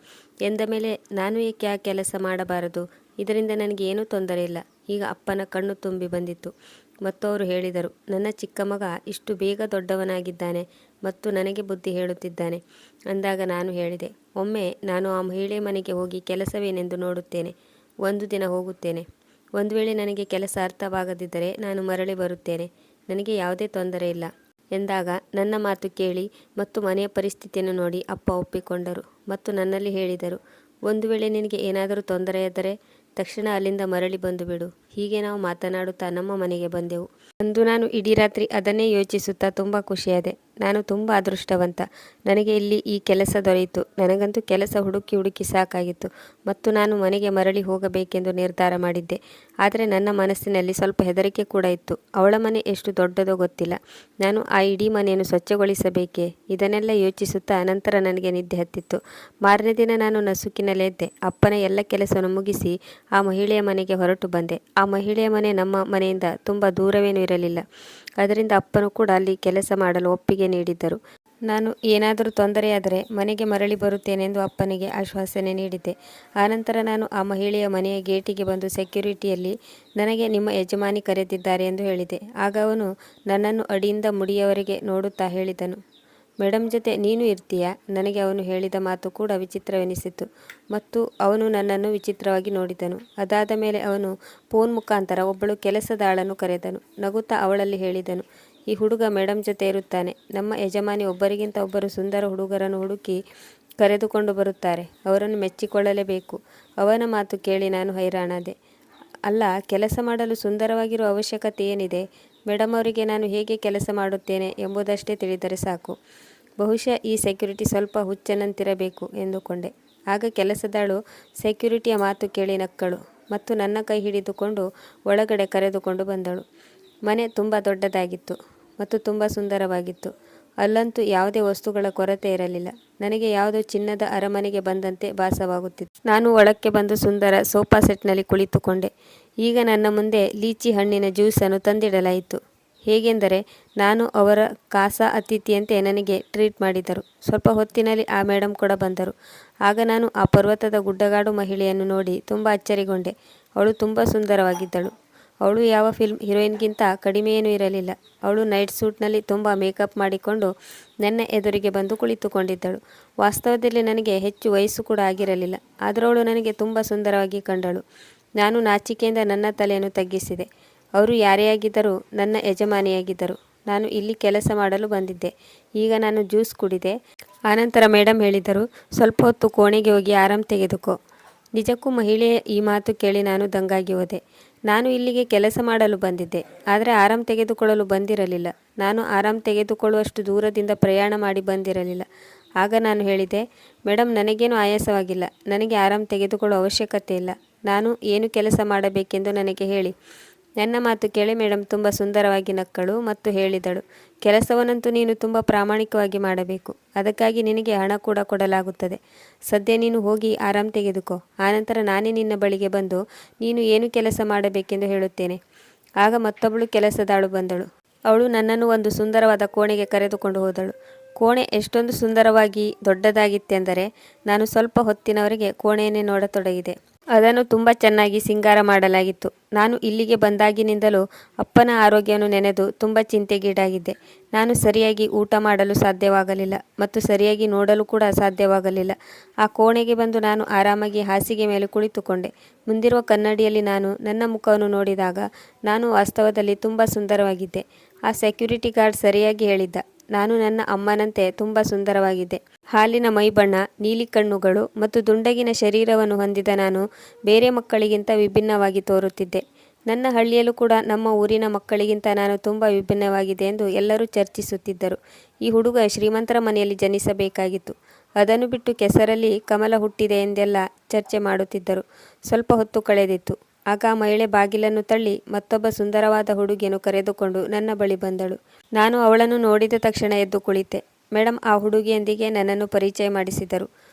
ಎಂದ ಮೇಲೆ ನಾನು ಏಕೆ ಆ ಕೆಲಸ ಮಾಡಬಾರದು? ಇದರಿಂದ ನನಗೆ ಏನೂ ತೊಂದರೆ ಇಲ್ಲ. ಈಗ ಅಪ್ಪನ ಕಣ್ಣು ತುಂಬಿ ಬಂದಿತ್ತು ಮತ್ತು ಅವರು ಹೇಳಿದರು, ನನ್ನ ಚಿಕ್ಕ ಮಗ ಇಷ್ಟು ಬೇಗ ದೊಡ್ಡವನಾಗಿದ್ದಾನೆ ಮತ್ತು ನನಗೆ ಬುದ್ಧಿ ಹೇಳುತ್ತಿದ್ದಾನೆ. ಅಂದಾಗ ನಾನು ಹೇಳಿದೆ, ಒಮ್ಮೆ ನಾನು ಆ ಮಹಿಳೆ ಮನೆಗೆ ಹೋಗಿ ಕೆಲಸವೇನೆಂದು ನೋಡುತ್ತೇನೆ. ಒಂದು ದಿನ ಹೋಗುತ್ತೇನೆ. ಒಂದು ವೇಳೆ ನನಗೆ ಕೆಲಸ ಅರ್ಥವಾಗದಿದ್ದರೆ ನಾನು ಮರಳಿ ಬರುತ್ತೇನೆ. ನನಗೆ ಯಾವುದೇ ತೊಂದರೆ ಇಲ್ಲ ಎಂದಾಗ ನನ್ನ ಮಾತು ಕೇಳಿ ಮತ್ತು ಮನೆಯ ಪರಿಸ್ಥಿತಿಯನ್ನು ನೋಡಿ ಅಪ್ಪ ಒಪ್ಪಿಕೊಂಡರು ಮತ್ತು ನನ್ನಲ್ಲಿ ಹೇಳಿದರು, ಒಂದು ವೇಳೆ ನಿನಗೆ ಏನಾದರೂ ತೊಂದರೆಯಾದರೆ ತಕ್ಷಣ ಅಲ್ಲಿಂದ ಮರಳಿ ಬಂದು ಬಿಡು. ಹೀಗೆ ನಾವು ಮಾತನಾಡುತ್ತಾ ನಮ್ಮ ಮನೆಗೆ ಬಂದೆವು. ಅಂದು ನಾನು ಇಡೀ ರಾತ್ರಿ ಅದನ್ನೇ ಯೋಚಿಸುತ್ತಾ ತುಂಬ ಖುಷಿಯಾದೆ. ನಾನು ತುಂಬ ಅದೃಷ್ಟವಂತ. ನನಗೆ ಇಲ್ಲಿ ಈ ಕೆಲಸ ದೊರೆಯಿತು. ನನಗಂತೂ ಕೆಲಸ ಹುಡುಕಿ ಹುಡುಕಿ ಸಾಕಾಗಿತ್ತು ಮತ್ತು ನಾನು ಮನೆಗೆ ಮರಳಿ ಹೋಗಬೇಕೆಂದು ನಿರ್ಧಾರ ಮಾಡಿದ್ದೆ. ಆದರೆ ನನ್ನ ಮನಸ್ಸಿನಲ್ಲಿ ಸ್ವಲ್ಪ ಹೆದರಿಕೆ ಕೂಡ ಇತ್ತು. ಅವಳ ಮನೆ ಎಷ್ಟು ದೊಡ್ಡದೋ ಗೊತ್ತಿಲ್ಲ. ನಾನು ಆ ಇಡೀ ಮನೆಯನ್ನು ಸ್ವಚ್ಛಗೊಳಿಸಬೇಕೇ? ಇದನ್ನೆಲ್ಲ ಯೋಚಿಸುತ್ತಾ ನಂತರ ನನಗೆ ನಿದ್ದೆ ಹತ್ತಿತ್ತು. ಮಾರನೇ ದಿನ ನಾನು ನಸುಕಿನಲ್ಲೇ ಎದ್ದೆ. ಅಪ್ಪನ ಎಲ್ಲ ಕೆಲಸವನ್ನು ಮುಗಿಸಿ ಆ ಮಹಿಳೆಯ ಮನೆಗೆ ಹೊರಟು ಬಂದೆ. ಆ ಮಹಿಳೆಯ ಮನೆ ನಮ್ಮ ಮನೆಯಿಂದ ತುಂಬ ದೂರವೇನೂ ಇರಲಿಲ್ಲ. ಅದರಿಂದ ಅಪ್ಪನು ಕೂಡ ಅಲ್ಲಿ ಕೆಲಸ ಮಾಡಲು ಒಪ್ಪಿಗೆ ನೀಡಿದ್ದರು. ನಾನು ಏನಾದರೂ ತೊಂದರೆಯಾದರೆ ಮನೆಗೆ ಮರಳಿ ಬರುತ್ತೇನೆಂದು ಅಪ್ಪನಿಗೆ ಆಶ್ವಾಸನೆ ನೀಡಿದ್ದೆ. ಆನಂತರ ನಾನು ಆ ಮಹಿಳೆಯ ಮನೆಯ ಗೇಟಿಗೆ ಬಂದು ಸೆಕ್ಯೂರಿಟಿಯಲ್ಲಿ ನನಗೆ ನಿಮ್ಮ ಯಜಮಾನಿ ಕರೆದಿದ್ದಾರೆ ಎಂದು ಹೇಳಿದೆ. ಆಗ ಅವನು ನನ್ನನ್ನು ಅಡಿಯಿಂದ ಮುಡಿಯವರೆಗೆ ನೋಡುತ್ತಾ ಹೇಳಿದನು, ಮೇಡಮ್ ಜೊತೆ ನೀನು ಇರ್ತೀಯಾ? ನನಗೆ ಅವನು ಹೇಳಿದ ಮಾತು ಕೂಡ ವಿಚಿತ್ರವೆನಿಸಿತು ಮತ್ತು ಅವನು ನನ್ನನ್ನು ವಿಚಿತ್ರವಾಗಿ ನೋಡಿದನು. ಅದಾದ ಮೇಲೆ ಅವನು ಫೋನ್ ಮುಖಾಂತರ ಒಬ್ಬಳು ಕೆಲಸದಾಳನ್ನು ಕರೆದನು. ನಗುತ್ತಾ ಅವಳಲ್ಲಿ ಹೇಳಿದನು, ಈ ಹುಡುಗ ಮೇಡಮ್ ಜೊತೆ ಇರುತ್ತಾನೆ. ನಮ್ಮ ಯಜಮಾನಿ ಒಬ್ಬರಿಗಿಂತ ಒಬ್ಬರು ಸುಂದರ ಹುಡುಗರನ್ನು ಹುಡುಕಿ ಕರೆದುಕೊಂಡು ಬರುತ್ತಾರೆ. ಅವರನ್ನು ಮೆಚ್ಚಿಕೊಳ್ಳಲೇಬೇಕು. ಅವನ ಮಾತು ಕೇಳಿ ನಾನು ಹೈರಾಣಾದೆ. ಅಲ್ಲ, ಕೆಲಸ ಮಾಡಲು ಸುಂದರವಾಗಿರುವ ಅವಶ್ಯಕತೆ ಏನಿದೆ? ಮೇಡಮ್ ಅವರಿಗೆ ನಾನು ಹೇಗೆ ಕೆಲಸ ಮಾಡುತ್ತೇನೆ ಎಂಬುದಷ್ಟೇ ತಿಳಿದರೆ ಸಾಕು. ಬಹುಶಃ ಈ ಸೆಕ್ಯೂರಿಟಿ ಸ್ವಲ್ಪ ಹುಚ್ಚನಂತಿರಬೇಕು ಎಂದುಕೊಂಡೆ. ಆಗ ಕೆಲಸದಳು ಸೆಕ್ಯೂರಿಟಿಯ ಮಾತು ಕೇಳಿ ನಕ್ಕಳು ಮತ್ತು ನನ್ನ ಕೈ ಹಿಡಿದುಕೊಂಡು ಒಳಗಡೆ ಕರೆದುಕೊಂಡು ಬಂದಳು. ಮನೆ ತುಂಬ ದೊಡ್ಡದಾಗಿತ್ತು ಮತ್ತು ತುಂಬ ಸುಂದರವಾಗಿತ್ತು. ಅಲ್ಲಂತೂ ಯಾವುದೇ ವಸ್ತುಗಳ ಕೊರತೆ ಇರಲಿಲ್ಲ. ನನಗೆ ಯಾವುದೋ ಚಿನ್ನದ ಅರಮನೆಗೆ ಬಂದಂತೆ ಭಾಸವಾಗುತ್ತಿತ್ತು. ನಾನು ಒಳಕ್ಕೆ ಬಂದು ಸುಂದರ ಸೋಫಾ ಸೆಟ್ನಲ್ಲಿ ಕುಳಿತುಕೊಂಡೆ. ಈಗ ನನ್ನ ಮುಂದೆ ಲೀಚಿ ಹಣ್ಣಿನ ಜ್ಯೂಸನ್ನು ತಂದಿಡಲಾಯಿತು. ಹೇಗೆಂದರೆ ನಾನು ಅವರ ಖಾಸಾ ಅತಿಥಿಯಂತೆ ನನಗೆ ಟ್ರೀಟ್ ಮಾಡಿದರು. ಸ್ವಲ್ಪ ಹೊತ್ತಿನಲ್ಲಿ ಆ ಮೇಡಮ್ ಕೂಡ ಬಂದರು. ಆಗ ನಾನು ಆ ಪರ್ವತದ ಗುಡ್ಡಗಾಡು ಮಹಿಳೆಯನ್ನು ನೋಡಿ ತುಂಬ ಅಚ್ಚರಿಗೊಂಡೆ. ಅವಳು ತುಂಬ ಸುಂದರವಾಗಿದ್ದಳು. ಅವಳು ಯಾವ ಫಿಲ್ಮ್ ಹೀರೋಯಿನ್ಗಿಂತ ಕಡಿಮೆಯೇನೂ ಇರಲಿಲ್ಲ. ಅವಳು ನೈಟ್ ಸೂಟ್ನಲ್ಲಿ ತುಂಬ ಮೇಕಪ್ ಮಾಡಿಕೊಂಡು ನನ್ನ ಎದುರಿಗೆ ಬಂದು ಕುಳಿತುಕೊಂಡಿದ್ದಳು. ವಾಸ್ತವದಲ್ಲಿ ನನಗೆ ಹೆಚ್ಚು ವಯಸ್ಸು ಕೂಡ ಆಗಿರಲಿಲ್ಲ. ಆದರೂ ಅವಳು ನನಗೆ ತುಂಬ ಸುಂದರವಾಗಿ ಕಂಡಳು. ನಾನು ನಾಚಿಕೆಯಿಂದ ನನ್ನ ತಲೆಯನ್ನು ತಗ್ಗಿಸಿದೆ. ಅವರು ಯಾರೇ ಆಗಿದ್ದರೂ ನನ್ನ ಯಜಮಾನಿಯಾಗಿದ್ದರು. ನಾನು ಇಲ್ಲಿ ಕೆಲಸ ಮಾಡಲು ಬಂದಿದ್ದೆ. ಈಗ ನಾನು ಜ್ಯೂಸ್ ಕುಡಿದೆ. ಆನಂತರ ಮೇಡಮ್ ಹೇಳಿದರು, ಸ್ವಲ್ಪ ಹೊತ್ತು ಕೋಣೆಗೆ ಹೋಗಿ ಆರಾಮ್ ತೆಗೆದುಕೋ. ನಿಜಕ್ಕೂ ಮಹಿಳೆಯ ಈ ಮಾತು ಕೇಳಿ ನಾನು ದಂಗಾಗಿ ಹೋದೆ. ನಾನು ಇಲ್ಲಿಗೆ ಕೆಲಸ ಮಾಡಲು ಬಂದಿದ್ದೆ, ಆದರೆ ಆರಾಮ್ ತೆಗೆದುಕೊಳ್ಳಲು ಬಂದಿರಲಿಲ್ಲ. ನಾನು ಆರಾಮ್ ತೆಗೆದುಕೊಳ್ಳುವಷ್ಟು ದೂರದಿಂದ ಪ್ರಯಾಣ ಮಾಡಿ ಬಂದಿರಲಿಲ್ಲ. ಆಗ ನಾನು ಹೇಳಿದೆ, ಮೇಡಮ್ ನನಗೇನು ಆಯಾಸವಾಗಿಲ್ಲ, ನನಗೆ ಆರಾಮ್ ತೆಗೆದುಕೊಳ್ಳೋ ಅವಶ್ಯಕತೆ ಇಲ್ಲ, ನಾನು ಏನು ಕೆಲಸ ಮಾಡಬೇಕೆಂದು ನನಗೆ ಹೇಳಿ. ನನ್ನ ಮಾತು ಕೇಳಿ ಮೇಡಮ್ ತುಂಬ ಸುಂದರವಾಗಿ ನಕ್ಕಳು ಮತ್ತು ಹೇಳಿದಳು, ಕೆಲಸವನ್ನಂತೂ ನೀನು ತುಂಬ ಪ್ರಾಮಾಣಿಕವಾಗಿ ಮಾಡಬೇಕು, ಅದಕ್ಕಾಗಿ ನಿನಗೆ ಹಣ ಕೂಡ ಕೊಡಲಾಗುತ್ತದೆ. ಸದ್ಯ ನೀನು ಹೋಗಿ ಆರಾಮ್ ತೆಗೆದುಕೋ, ಆನಂತರ ನಾನೇ ನಿನ್ನ ಬಳಿಗೆ ಬಂದು ನೀನು ಏನು ಕೆಲಸ ಮಾಡಬೇಕೆಂದು ಹೇಳುತ್ತೇನೆ. ಆಗ ಮತ್ತೊಬ್ಬಳು ಕೆಲಸದಾಳು ಬಂದಳು. ಅವಳು ನನ್ನನ್ನು ಒಂದು ಸುಂದರವಾದ ಕೋಣೆಗೆ ಕರೆದುಕೊಂಡು ಹೋದಳು. ಕೋಣೆ ಎಷ್ಟೊಂದು ಸುಂದರವಾಗಿ ದೊಡ್ಡದಾಗಿತ್ತೆಂದರೆ ನಾನು ಸ್ವಲ್ಪ ಹೊತ್ತಿನವರೆಗೆ ಕೋಣೆಯನ್ನೇ ನೋಡತೊಡಗಿದೆ. ಅದನ್ನು ತುಂಬ ಚೆನ್ನಾಗಿ ಸಿಂಗಾರ ಮಾಡಲಾಗಿತ್ತು. ನಾನು ಇಲ್ಲಿಗೆ ಬಂದಾಗಿನಿಂದಲೂ ಅಪ್ಪನ ಆರೋಗ್ಯವನ್ನು ನೆನೆದು ತುಂಬ ಚಿಂತೆಗೀಡಾಗಿದ್ದೆ. ನಾನು ಸರಿಯಾಗಿ ಊಟ ಮಾಡಲು ಸಾಧ್ಯವಾಗಲಿಲ್ಲ ಮತ್ತು ಸರಿಯಾಗಿ ನೋಡಲು ಕೂಡ ಸಾಧ್ಯವಾಗಲಿಲ್ಲ. ಆ ಕೋಣೆಗೆ ಬಂದು ನಾನು ಆರಾಮಾಗಿ ಹಾಸಿಗೆ ಮೇಲೆ ಕುಳಿತುಕೊಂಡೆ. ಮುಂದಿರುವ ಕನ್ನಡಿಯಲ್ಲಿ ನಾನು ನನ್ನ ಮುಖವನ್ನು ನೋಡಿದಾಗ ನಾನು ವಾಸ್ತವದಲ್ಲಿ ತುಂಬ ಸುಂದರವಾಗಿದ್ದೆ. ಆ ಸೆಕ್ಯೂರಿಟಿ ಗಾರ್ಡ್ ಸರಿಯಾಗಿ ಹೇಳಿದ್ದ, ನಾನು ನನ್ನ ಅಮ್ಮನಂತೆ ತುಂಬ ಸುಂದರವಾಗಿದ್ದೆ. ಹಾಲಿನ ಮೈಬಣ್ಣ, ನೀಲಿ ಕಣ್ಣುಗಳು ಮತ್ತು ದುಂಡಗಿನ ಶರೀರವನ್ನು ಹೊಂದಿದ ನಾನು ಬೇರೆ ಮಕ್ಕಳಿಗಿಂತ ವಿಭಿನ್ನವಾಗಿ ತೋರುತ್ತಿದ್ದೆ. ನನ್ನ ಹಳ್ಳಿಯಲ್ಲೂ ಕೂಡ ನಮ್ಮ ಊರಿನ ಮಕ್ಕಳಿಗಿಂತ ನಾನು ತುಂಬ ವಿಭಿನ್ನವಾಗಿದೆ ಎಂದು ಎಲ್ಲರೂ ಚರ್ಚಿಸುತ್ತಿದ್ದರು. ಈ ಹುಡುಗ ಶ್ರೀಮಂತರ ಮನೆಯಲ್ಲಿ ಜನಿಸಬೇಕಾಗಿತ್ತು, ಅದನ್ನು ಬಿಟ್ಟು ಕೆಸರಲ್ಲಿ ಕಮಲ ಹುಟ್ಟಿದೆ ಎಂದೆಲ್ಲ ಚರ್ಚೆ ಮಾಡುತ್ತಿದ್ದರು. ಸ್ವಲ್ಪ ಹೊತ್ತು ಕಳೆದಿತ್ತು. ಆಗ ಆ ಮಹಿಳೆ ಬಾಗಿಲನ್ನು ತಳ್ಳಿ ಮತ್ತೊಬ್ಬ ಸುಂದರವಾದ ಹುಡುಗಿಯನ್ನು ಕರೆದುಕೊಂಡು ನನ್ನ ಬಳಿ ಬಂದಳು. ನಾನು ಅವಳನ್ನು ನೋಡಿದ ತಕ್ಷಣ ಎದ್ದು ಕುಳಿತೆ. ಮೇಡಮ್ ಆ ಹುಡುಗಿಯೊಂದಿಗೆ ನನ್ನನ್ನು ಪರಿಚಯ ಮಾಡಿಸಿದರು.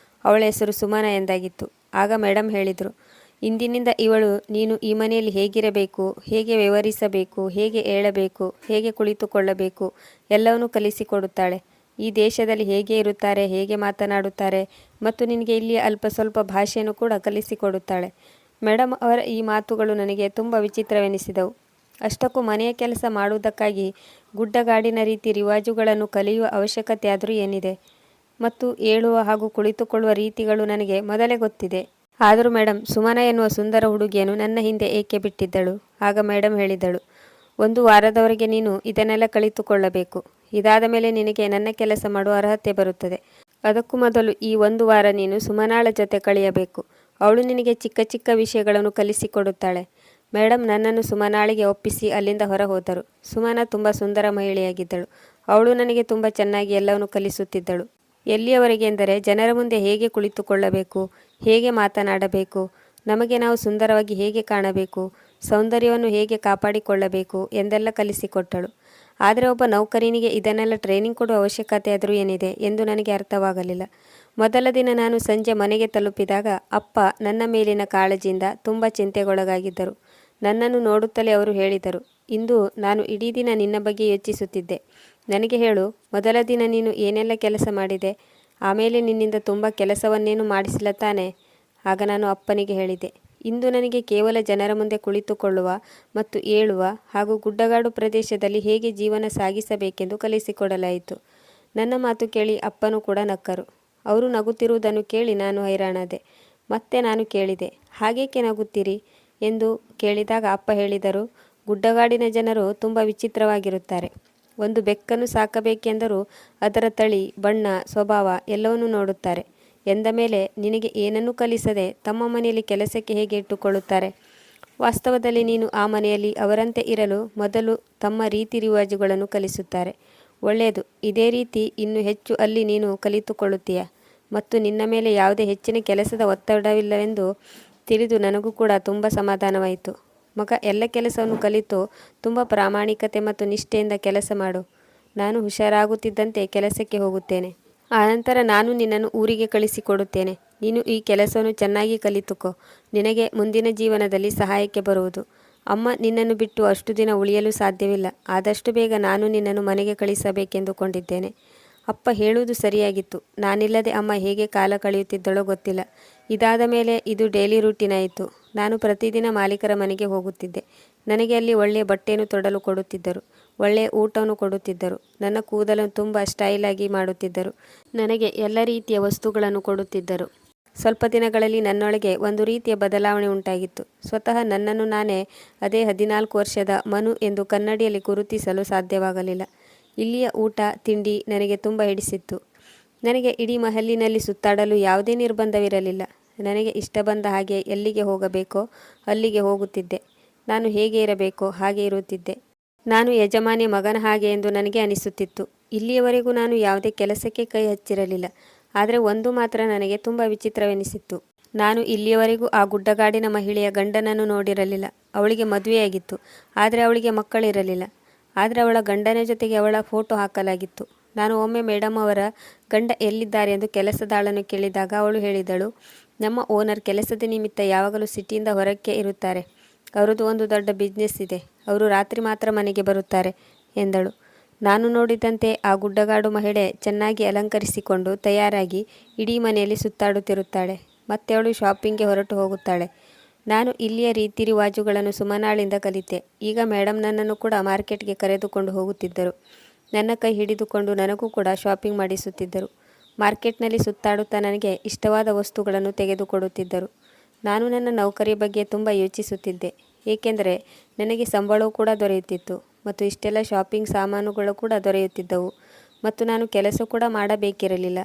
ಅವಳ ಹೆಸರು ಸುಮನ ಎಂದಾಗಿತ್ತು. ಆಗ ಮೇಡಮ್ ಹೇಳಿದರು, ಇಂದಿನಿಂದ ಇವಳು ನೀನು ಈ ಮನೆಯಲ್ಲಿ ಹೇಗಿರಬೇಕು, ಹೇಗೆ ವ್ಯವಹರಿಸಬೇಕು, ಹೇಗೆ ಏಳಬೇಕು, ಹೇಗೆ ಕುಳಿತುಕೊಳ್ಳಬೇಕು ಎಲ್ಲವನ್ನೂ ಕಲಿಸಿಕೊಡುತ್ತಾಳೆ. ಈ ದೇಶದಲ್ಲಿ ಹೇಗೆ ಇರುತ್ತಾರೆ, ಹೇಗೆ ಮಾತನಾಡುತ್ತಾರೆ ಮತ್ತು ನಿನಗೆ ಇಲ್ಲಿ ಅಲ್ಪ ಸ್ವಲ್ಪ ಭಾಷೆಯನ್ನು ಕೂಡ ಕಲಿಸಿಕೊಡುತ್ತಾಳೆ. ಮೇಡಮ್ ಅವರ ಈ ಮಾತುಗಳು ನನಗೆ ತುಂಬ ವಿಚಿತ್ರವೆನಿಸಿದವು. ಅಷ್ಟಕ್ಕೂ ಮನೆಯ ಕೆಲಸ ಮಾಡುವುದಕ್ಕಾಗಿ ಗುಡ್ಡಗಾಡಿನ ರೀತಿ ರಿವಾಜುಗಳನ್ನು ಕಲಿಯುವ ಅವಶ್ಯಕತೆ ಆದರೂ ಏನಿದೆ? ಮತ್ತು ಏಳುವ ಹಾಗೂ ಕುಳಿತುಕೊಳ್ಳುವ ರೀತಿಗಳು ನನಗೆ ಮೊದಲೇ ಗೊತ್ತಿದೆ. ಆದರೂ ಮೇಡಮ್ ಸುಮನ ಎನ್ನುವ ಸುಂದರ ಹುಡುಗಿಯನ್ನು ನನ್ನ ಹಿಂದೆ ಏಕೆ ಬಿಟ್ಟಿದ್ದಳು? ಆಗ ಮೇಡಮ್ ಹೇಳಿದಳು, 1 ವಾರದವರೆಗೆ ನೀನು ಇದನ್ನೆಲ್ಲ ಕಲಿತುಕೊಳ್ಳಬೇಕು. ಇದಾದ ಮೇಲೆ ನಿನಗೆ ನನ್ನ ಕೆಲಸ ಮಾಡುವ ಅರ್ಹತೆ ಬರುತ್ತದೆ. ಅದಕ್ಕೂ ಮೊದಲು ಈ 1 ವಾರ ನೀನು ಸುಮನಾಳ ಜೊತೆ ಕಳೆಯಬೇಕು. ಅವಳು ನಿನಗೆ ಚಿಕ್ಕ ಚಿಕ್ಕ ವಿಷಯಗಳನ್ನು ಕಲಿಸಿಕೊಡುತ್ತಾಳೆ. ಮೇಡಮ್ ನನ್ನನ್ನು ಸುಮನಾಳಿಗೆ ಒಪ್ಪಿಸಿ ಅಲ್ಲಿಂದ ಹೊರ ಹೋದರು. ಸುಮನ ತುಂಬ ಸುಂದರ ಮಹಿಳೆಯಾಗಿದ್ದಳು. ಅವಳು ನನಗೆ ತುಂಬ ಚೆನ್ನಾಗಿ ಎಲ್ಲವನ್ನು ಕಲಿಸುತ್ತಿದ್ದಳು. ಎಲ್ಲಿಯವರೆಗೆ ಎಂದರೆ ಜನರ ಮುಂದೆ ಹೇಗೆ ಕುಳಿತುಕೊಳ್ಳಬೇಕು, ಹೇಗೆ ಮಾತನಾಡಬೇಕು, ನಮಗೆ ನಾವು ಸುಂದರವಾಗಿ ಹೇಗೆ ಕಾಣಬೇಕು, ಸೌಂದರ್ಯವನ್ನು ಹೇಗೆ ಕಾಪಾಡಿಕೊಳ್ಳಬೇಕು ಎಂದೆಲ್ಲ ಕಲಿಸಿಕೊಟ್ಟಳು. ಆದರೆ ಒಬ್ಬ ನೌಕರನಿಗೆ ಇದನ್ನೆಲ್ಲ ಟ್ರೈನಿಂಗ್ ಕೊಡುವ ಅವಶ್ಯಕತೆ ಆದರೂ ಏನಿದೆ ಎಂದು ನನಗೆ ಅರ್ಥವಾಗಲಿಲ್ಲ. ಮೊದಲ ದಿನ ನಾನು ಸಂಜೆ ಮನೆಗೆ ತಲುಪಿದಾಗ ಅಪ್ಪ ನನ್ನ ಮೇಲಿನ ಕಾಳಜಿಯಿಂದ ತುಂಬ ಚಿಂತೆಗೊಳಗಾಗಿದ್ದರು. ನನ್ನನ್ನು ನೋಡುತ್ತಲೇ ಅವರು ಹೇಳಿದರು, ಇಂದು ನಾನು ಇಡೀ ದಿನ ನಿನ್ನ ಬಗ್ಗೆ ಯೋಚಿಸುತ್ತಿದ್ದೆ. ನನಗೆ ಹೇಳು, ಮೊದಲ ದಿನ ನೀನು ಏನೆಲ್ಲ ಕೆಲಸ ಮಾಡಿದೆ? ಆಮೇಲೆ ನಿನ್ನಿಂದ ತುಂಬ ಕೆಲಸವನ್ನೇನು ಮಾಡಿಸಿಲ್ಲ ತಾನೆ? ಆಗ ನಾನು ಅಪ್ಪನಿಗೆ ಹೇಳಿದೆ, ಇಂದು ನನಗೆ ಕೇವಲ ಜನರ ಮುಂದೆ ಕುಳಿತುಕೊಳ್ಳುವ ಮತ್ತು ಏಳುವ ಹಾಗೂ ಗುಡ್ಡಗಾಡು ಪ್ರದೇಶದಲ್ಲಿ ಹೇಗೆ ಜೀವನ ಸಾಗಿಸಬೇಕೆಂದು ಕಲಿಸಿಕೊಡಲಾಯಿತು. ನನ್ನ ಮಾತು ಕೇಳಿ ಅಪ್ಪನೂ ಕೂಡ ನಕ್ಕರು. ಅವರು ನಗುತ್ತಿರುವುದನ್ನು ಕೇಳಿ ನಾನು ಹೈರಾಣಾದೆ. ಮತ್ತೆ ನಾನು ಕೇಳಿದೆ, ಹಾಗೇಕೆ ನಗುತ್ತೀರಿ ಎಂದು ಕೇಳಿದಾಗ ಅಪ್ಪ ಹೇಳಿದರು, ಗುಡ್ಡಗಾಡಿನ ಜನರು ತುಂಬ ವಿಚಿತ್ರವಾಗಿರುತ್ತಾರೆ. ಒಂದು ಬೆಕ್ಕನ್ನು ಸಾಕಬೇಕೆಂದರೂ ಅದರ ತಳಿ, ಬಣ್ಣ, ಸ್ವಭಾವ ಎಲ್ಲವನ್ನೂ ನೋಡುತ್ತಾರೆ. ಎಂದ ಮೇಲೆ ನಿನಗೆ ಏನನ್ನೂ ಕಲಿಸದೆ ತಮ್ಮ ಮನೆಯಲ್ಲಿ ಕೆಲಸಕ್ಕೆ ಹೇಗೆ ಇಟ್ಟುಕೊಳ್ಳುತ್ತಾರೆ? ವಾಸ್ತವದಲ್ಲಿ ನೀನು ಆ ಮನೆಯಲ್ಲಿ ಅವರಂತೆ ಇರಲು ಮೊದಲು ತಮ್ಮ ರೀತಿ ರಿವಾಜುಗಳನ್ನು ಕಲಿಸುತ್ತಾರೆ. ಒಳ್ಳೆಯದು, ಇದೇ ರೀತಿ ಇನ್ನೂ ಹೆಚ್ಚು ಅಲ್ಲಿ ನೀನು ಕಲಿತುಕೊಳ್ಳುತ್ತೀಯ ಮತ್ತು ನಿನ್ನ ಮೇಲೆ ಯಾವುದೇ ಹೆಚ್ಚಿನ ಕೆಲಸದ ಒತ್ತಡವಿಲ್ಲವೆಂದು ತಿಳಿದು ನನಗೂ ಕೂಡ ತುಂಬ ಸಮಾಧಾನವಾಯಿತು. ಮಗ, ಎಲ್ಲ ಕೆಲಸವನ್ನು ಕಲಿತು ತುಂಬ ಪ್ರಾಮಾಣಿಕತೆ ಮತ್ತು ನಿಷ್ಠೆಯಿಂದ ಕೆಲಸ ಮಾಡು. ನಾನು ಹುಷಾರಾಗುತ್ತಿದ್ದಂತೆ ಕೆಲಸಕ್ಕೆ ಹೋಗುತ್ತೇನೆ. ಆನಂತರ ನಾನು ನಿನ್ನನ್ನು ಊರಿಗೆ ಕಳಿಸಿಕೊಡುತ್ತೇನೆ. ನೀನು ಈ ಕೆಲಸವನ್ನು ಚೆನ್ನಾಗಿ ಕಲಿತುಕೋ, ನಿನಗೆ ಮುಂದಿನ ಜೀವನದಲ್ಲಿ ಸಹಾಯಕ್ಕೆ ಬರುವುದು. ಅಮ್ಮ ನಿನ್ನನ್ನು ಬಿಟ್ಟು ಅಷ್ಟು ದಿನ ಉಳಿಯಲು ಸಾಧ್ಯವಿಲ್ಲ. ಆದಷ್ಟು ಬೇಗ ನಾನು ನಿನ್ನನ್ನು ಮನೆಗೆ ಕಳಿಸಬೇಕೆಂದುಕೊಂಡಿದ್ದೇನೆ. ಅಪ್ಪ ಹೇಳುವುದು ಸರಿಯಾಗಿತ್ತು. ನಾನಿಲ್ಲದೆ ಅಮ್ಮ ಹೇಗೆ ಕಾಲ ಕಳೆಯುತ್ತಿದ್ದಳೋ ಗೊತ್ತಿಲ್ಲ. ಇದಾದ ಮೇಲೆ ಇದು ಡೈಲಿ ರೂಟೀನ್ ಆಯಿತು. ನಾನು ಪ್ರತಿದಿನ ಮಾಲೀಕರ ಮನೆಗೆ ಹೋಗುತ್ತಿದ್ದೆ. ನನಗೆ ಅಲ್ಲಿ ಒಳ್ಳೆಯ ಬಟ್ಟೆಯನ್ನು ತೊಡಲು ಕೊಡುತ್ತಿದ್ದರು, ಒಳ್ಳೆಯ ಊಟವನ್ನು ಕೊಡುತ್ತಿದ್ದರು, ನನ್ನ ಕೂದಲನ್ನು ತುಂಬ ಸ್ಟೈಲಾಗಿ ಮಾಡುತ್ತಿದ್ದರು, ನನಗೆ ಎಲ್ಲ ರೀತಿಯ ವಸ್ತುಗಳನ್ನು ಕೊಡುತ್ತಿದ್ದರು. ಸ್ವಲ್ಪ ದಿನಗಳಲ್ಲಿ ನನ್ನೊಳಗೆ ಒಂದು ರೀತಿಯ ಬದಲಾವಣೆ ಉಂಟಾಗಿತ್ತು. ಸ್ವತಃ ನನ್ನನ್ನು ನಾನೇ ಅದೇ 14 ವರ್ಷದ ಮನು ಎಂದು ಕನ್ನಡಿಯಲ್ಲಿ ಗುರುತಿಸಲು ಸಾಧ್ಯವಾಗಲಿಲ್ಲ. ಇಲ್ಲಿಯ ಊಟ ತಿಂಡಿ ನನಗೆ ತುಂಬ ಹಿಡಿಸಿತ್ತು. ನನಗೆ ಇಡೀ ಮಹಲಿನಲ್ಲಿ ಸುತ್ತಾಡಲು ಯಾವುದೇ ನಿರ್ಬಂಧವಿರಲಿಲ್ಲ. ನನಗೆ ಇಷ್ಟ ಬಂದ ಹಾಗೆ ಎಲ್ಲಿಗೆ ಹೋಗಬೇಕೋ ಅಲ್ಲಿಗೆ ಹೋಗುತ್ತಿದ್ದೆ. ನಾನು ಹೇಗೆ ಇರಬೇಕೋ ಹಾಗೆ ಇರುತ್ತಿದ್ದೆ. ನಾನು ಯಜಮಾನಿ ಮಗನ ಹಾಗೆ ಎಂದು ನನಗೆ ಅನಿಸುತ್ತಿತ್ತು. ಇಲ್ಲಿಯವರೆಗೂ ನಾನು ಯಾವುದೇ ಕೆಲಸಕ್ಕೆ ಕೈ ಹಚ್ಚಿರಲಿಲ್ಲ. ಆದರೆ ಒಂದು ಮಾತ್ರ ನನಗೆ ತುಂಬ ವಿಚಿತ್ರವೆನಿಸಿತ್ತು. ನಾನು ಇಲ್ಲಿಯವರೆಗೂ ಆ ಗುಡ್ಡಗಾಡಿನ ಮಹಿಳೆಯ ಗಂಡನನ್ನು ನೋಡಿರಲಿಲ್ಲ. ಅವಳಿಗೆ ಮದುವೆಯಾಗಿತ್ತು, ಆದರೆ ಅವಳಿಗೆ ಮಕ್ಕಳಿರಲಿಲ್ಲ. ಆದರೆ ಅವಳ ಗಂಡನ ಜೊತೆಗೆ ಅವಳ ಫೋಟೋ ಹಾಕಲಾಗಿತ್ತು. ನಾನು ಒಮ್ಮೆ ಮೇಡಮ್ ಅವರ ಗಂಡ ಎಲ್ಲಿದ್ದಾರೆ ಎಂದು ಕೆಲಸದಾಳನ್ನು ಕೇಳಿದಾಗ ಅವಳು ಹೇಳಿದಳು, ನಮ್ಮ ಓನರ್ ಕೆಲಸದ ನಿಮಿತ್ತ ಯಾವಾಗಲೂ ಸಿಟಿಯಿಂದ ಹೊರಕ್ಕೆ ಇರುತ್ತಾರೆ. ಅವರದ್ದು ಒಂದು ದೊಡ್ಡ ಬಿಸ್ನೆಸ್ ಇದೆ. ಅವರು ರಾತ್ರಿ ಮಾತ್ರ ಮನೆಗೆ ಬರುತ್ತಾರೆ ಎಂದಳು. ನಾನು ನೋಡಿದಂತೆ ಆ ಗುಡ್ಡಗಾಡು ಮಹಿಳೆ ಚೆನ್ನಾಗಿ ಅಲಂಕರಿಸಿಕೊಂಡು ತಯಾರಾಗಿ ಇಡೀ ಮನೆಯಲ್ಲಿ ಸುತ್ತಾಡುತ್ತಿರುತ್ತಾಳೆ. ಮತ್ತೆ ಅವಳು ಶಾಪಿಂಗ್ಗೆ ಹೊರಟು ಹೋಗುತ್ತಾಳೆ. ನಾನು ಇಲ್ಲಿಯ ರೀತಿ ರಿವಾಜುಗಳನ್ನು ಸುಮನಾಳಿಂದ ಕಲಿತೆ. ಈಗ ಮೇಡಮ್ ನನ್ನನ್ನು ಕೂಡ ಮಾರ್ಕೆಟ್ಗೆ ಕರೆದುಕೊಂಡು ಹೋಗುತ್ತಿದ್ದರು. ನನ್ನ ಕೈ ಹಿಡಿದುಕೊಂಡು ನನಗೂ ಕೂಡ ಶಾಪಿಂಗ್ ಮಾಡಿಸುತ್ತಿದ್ದರು. ಮಾರ್ಕೆಟ್ನಲ್ಲಿ ಸುತ್ತಾಡುತ್ತಾ ನನಗೆ ಇಷ್ಟವಾದ ವಸ್ತುಗಳನ್ನು ತೆಗೆದುಕೊಡುತ್ತಿದ್ದರು. ನಾನು ನನ್ನ ನೌಕರಿ ಬಗ್ಗೆ ತುಂಬ ಯೋಚಿಸುತ್ತಿದ್ದೆ, ಏಕೆಂದರೆ ನನಗೆ ಸಂಬಳವೂ ಕೂಡ ದೊರೆಯುತ್ತಿತ್ತು ಮತ್ತು ಇಷ್ಟೆಲ್ಲ ಶಾಪಿಂಗ್ ಸಾಮಾನುಗಳು ಕೂಡ ದೊರೆಯುತ್ತಿದ್ದವು ಮತ್ತು ನಾನು ಕೆಲಸ ಕೂಡ ಮಾಡಬೇಕಿರಲಿಲ್ಲ.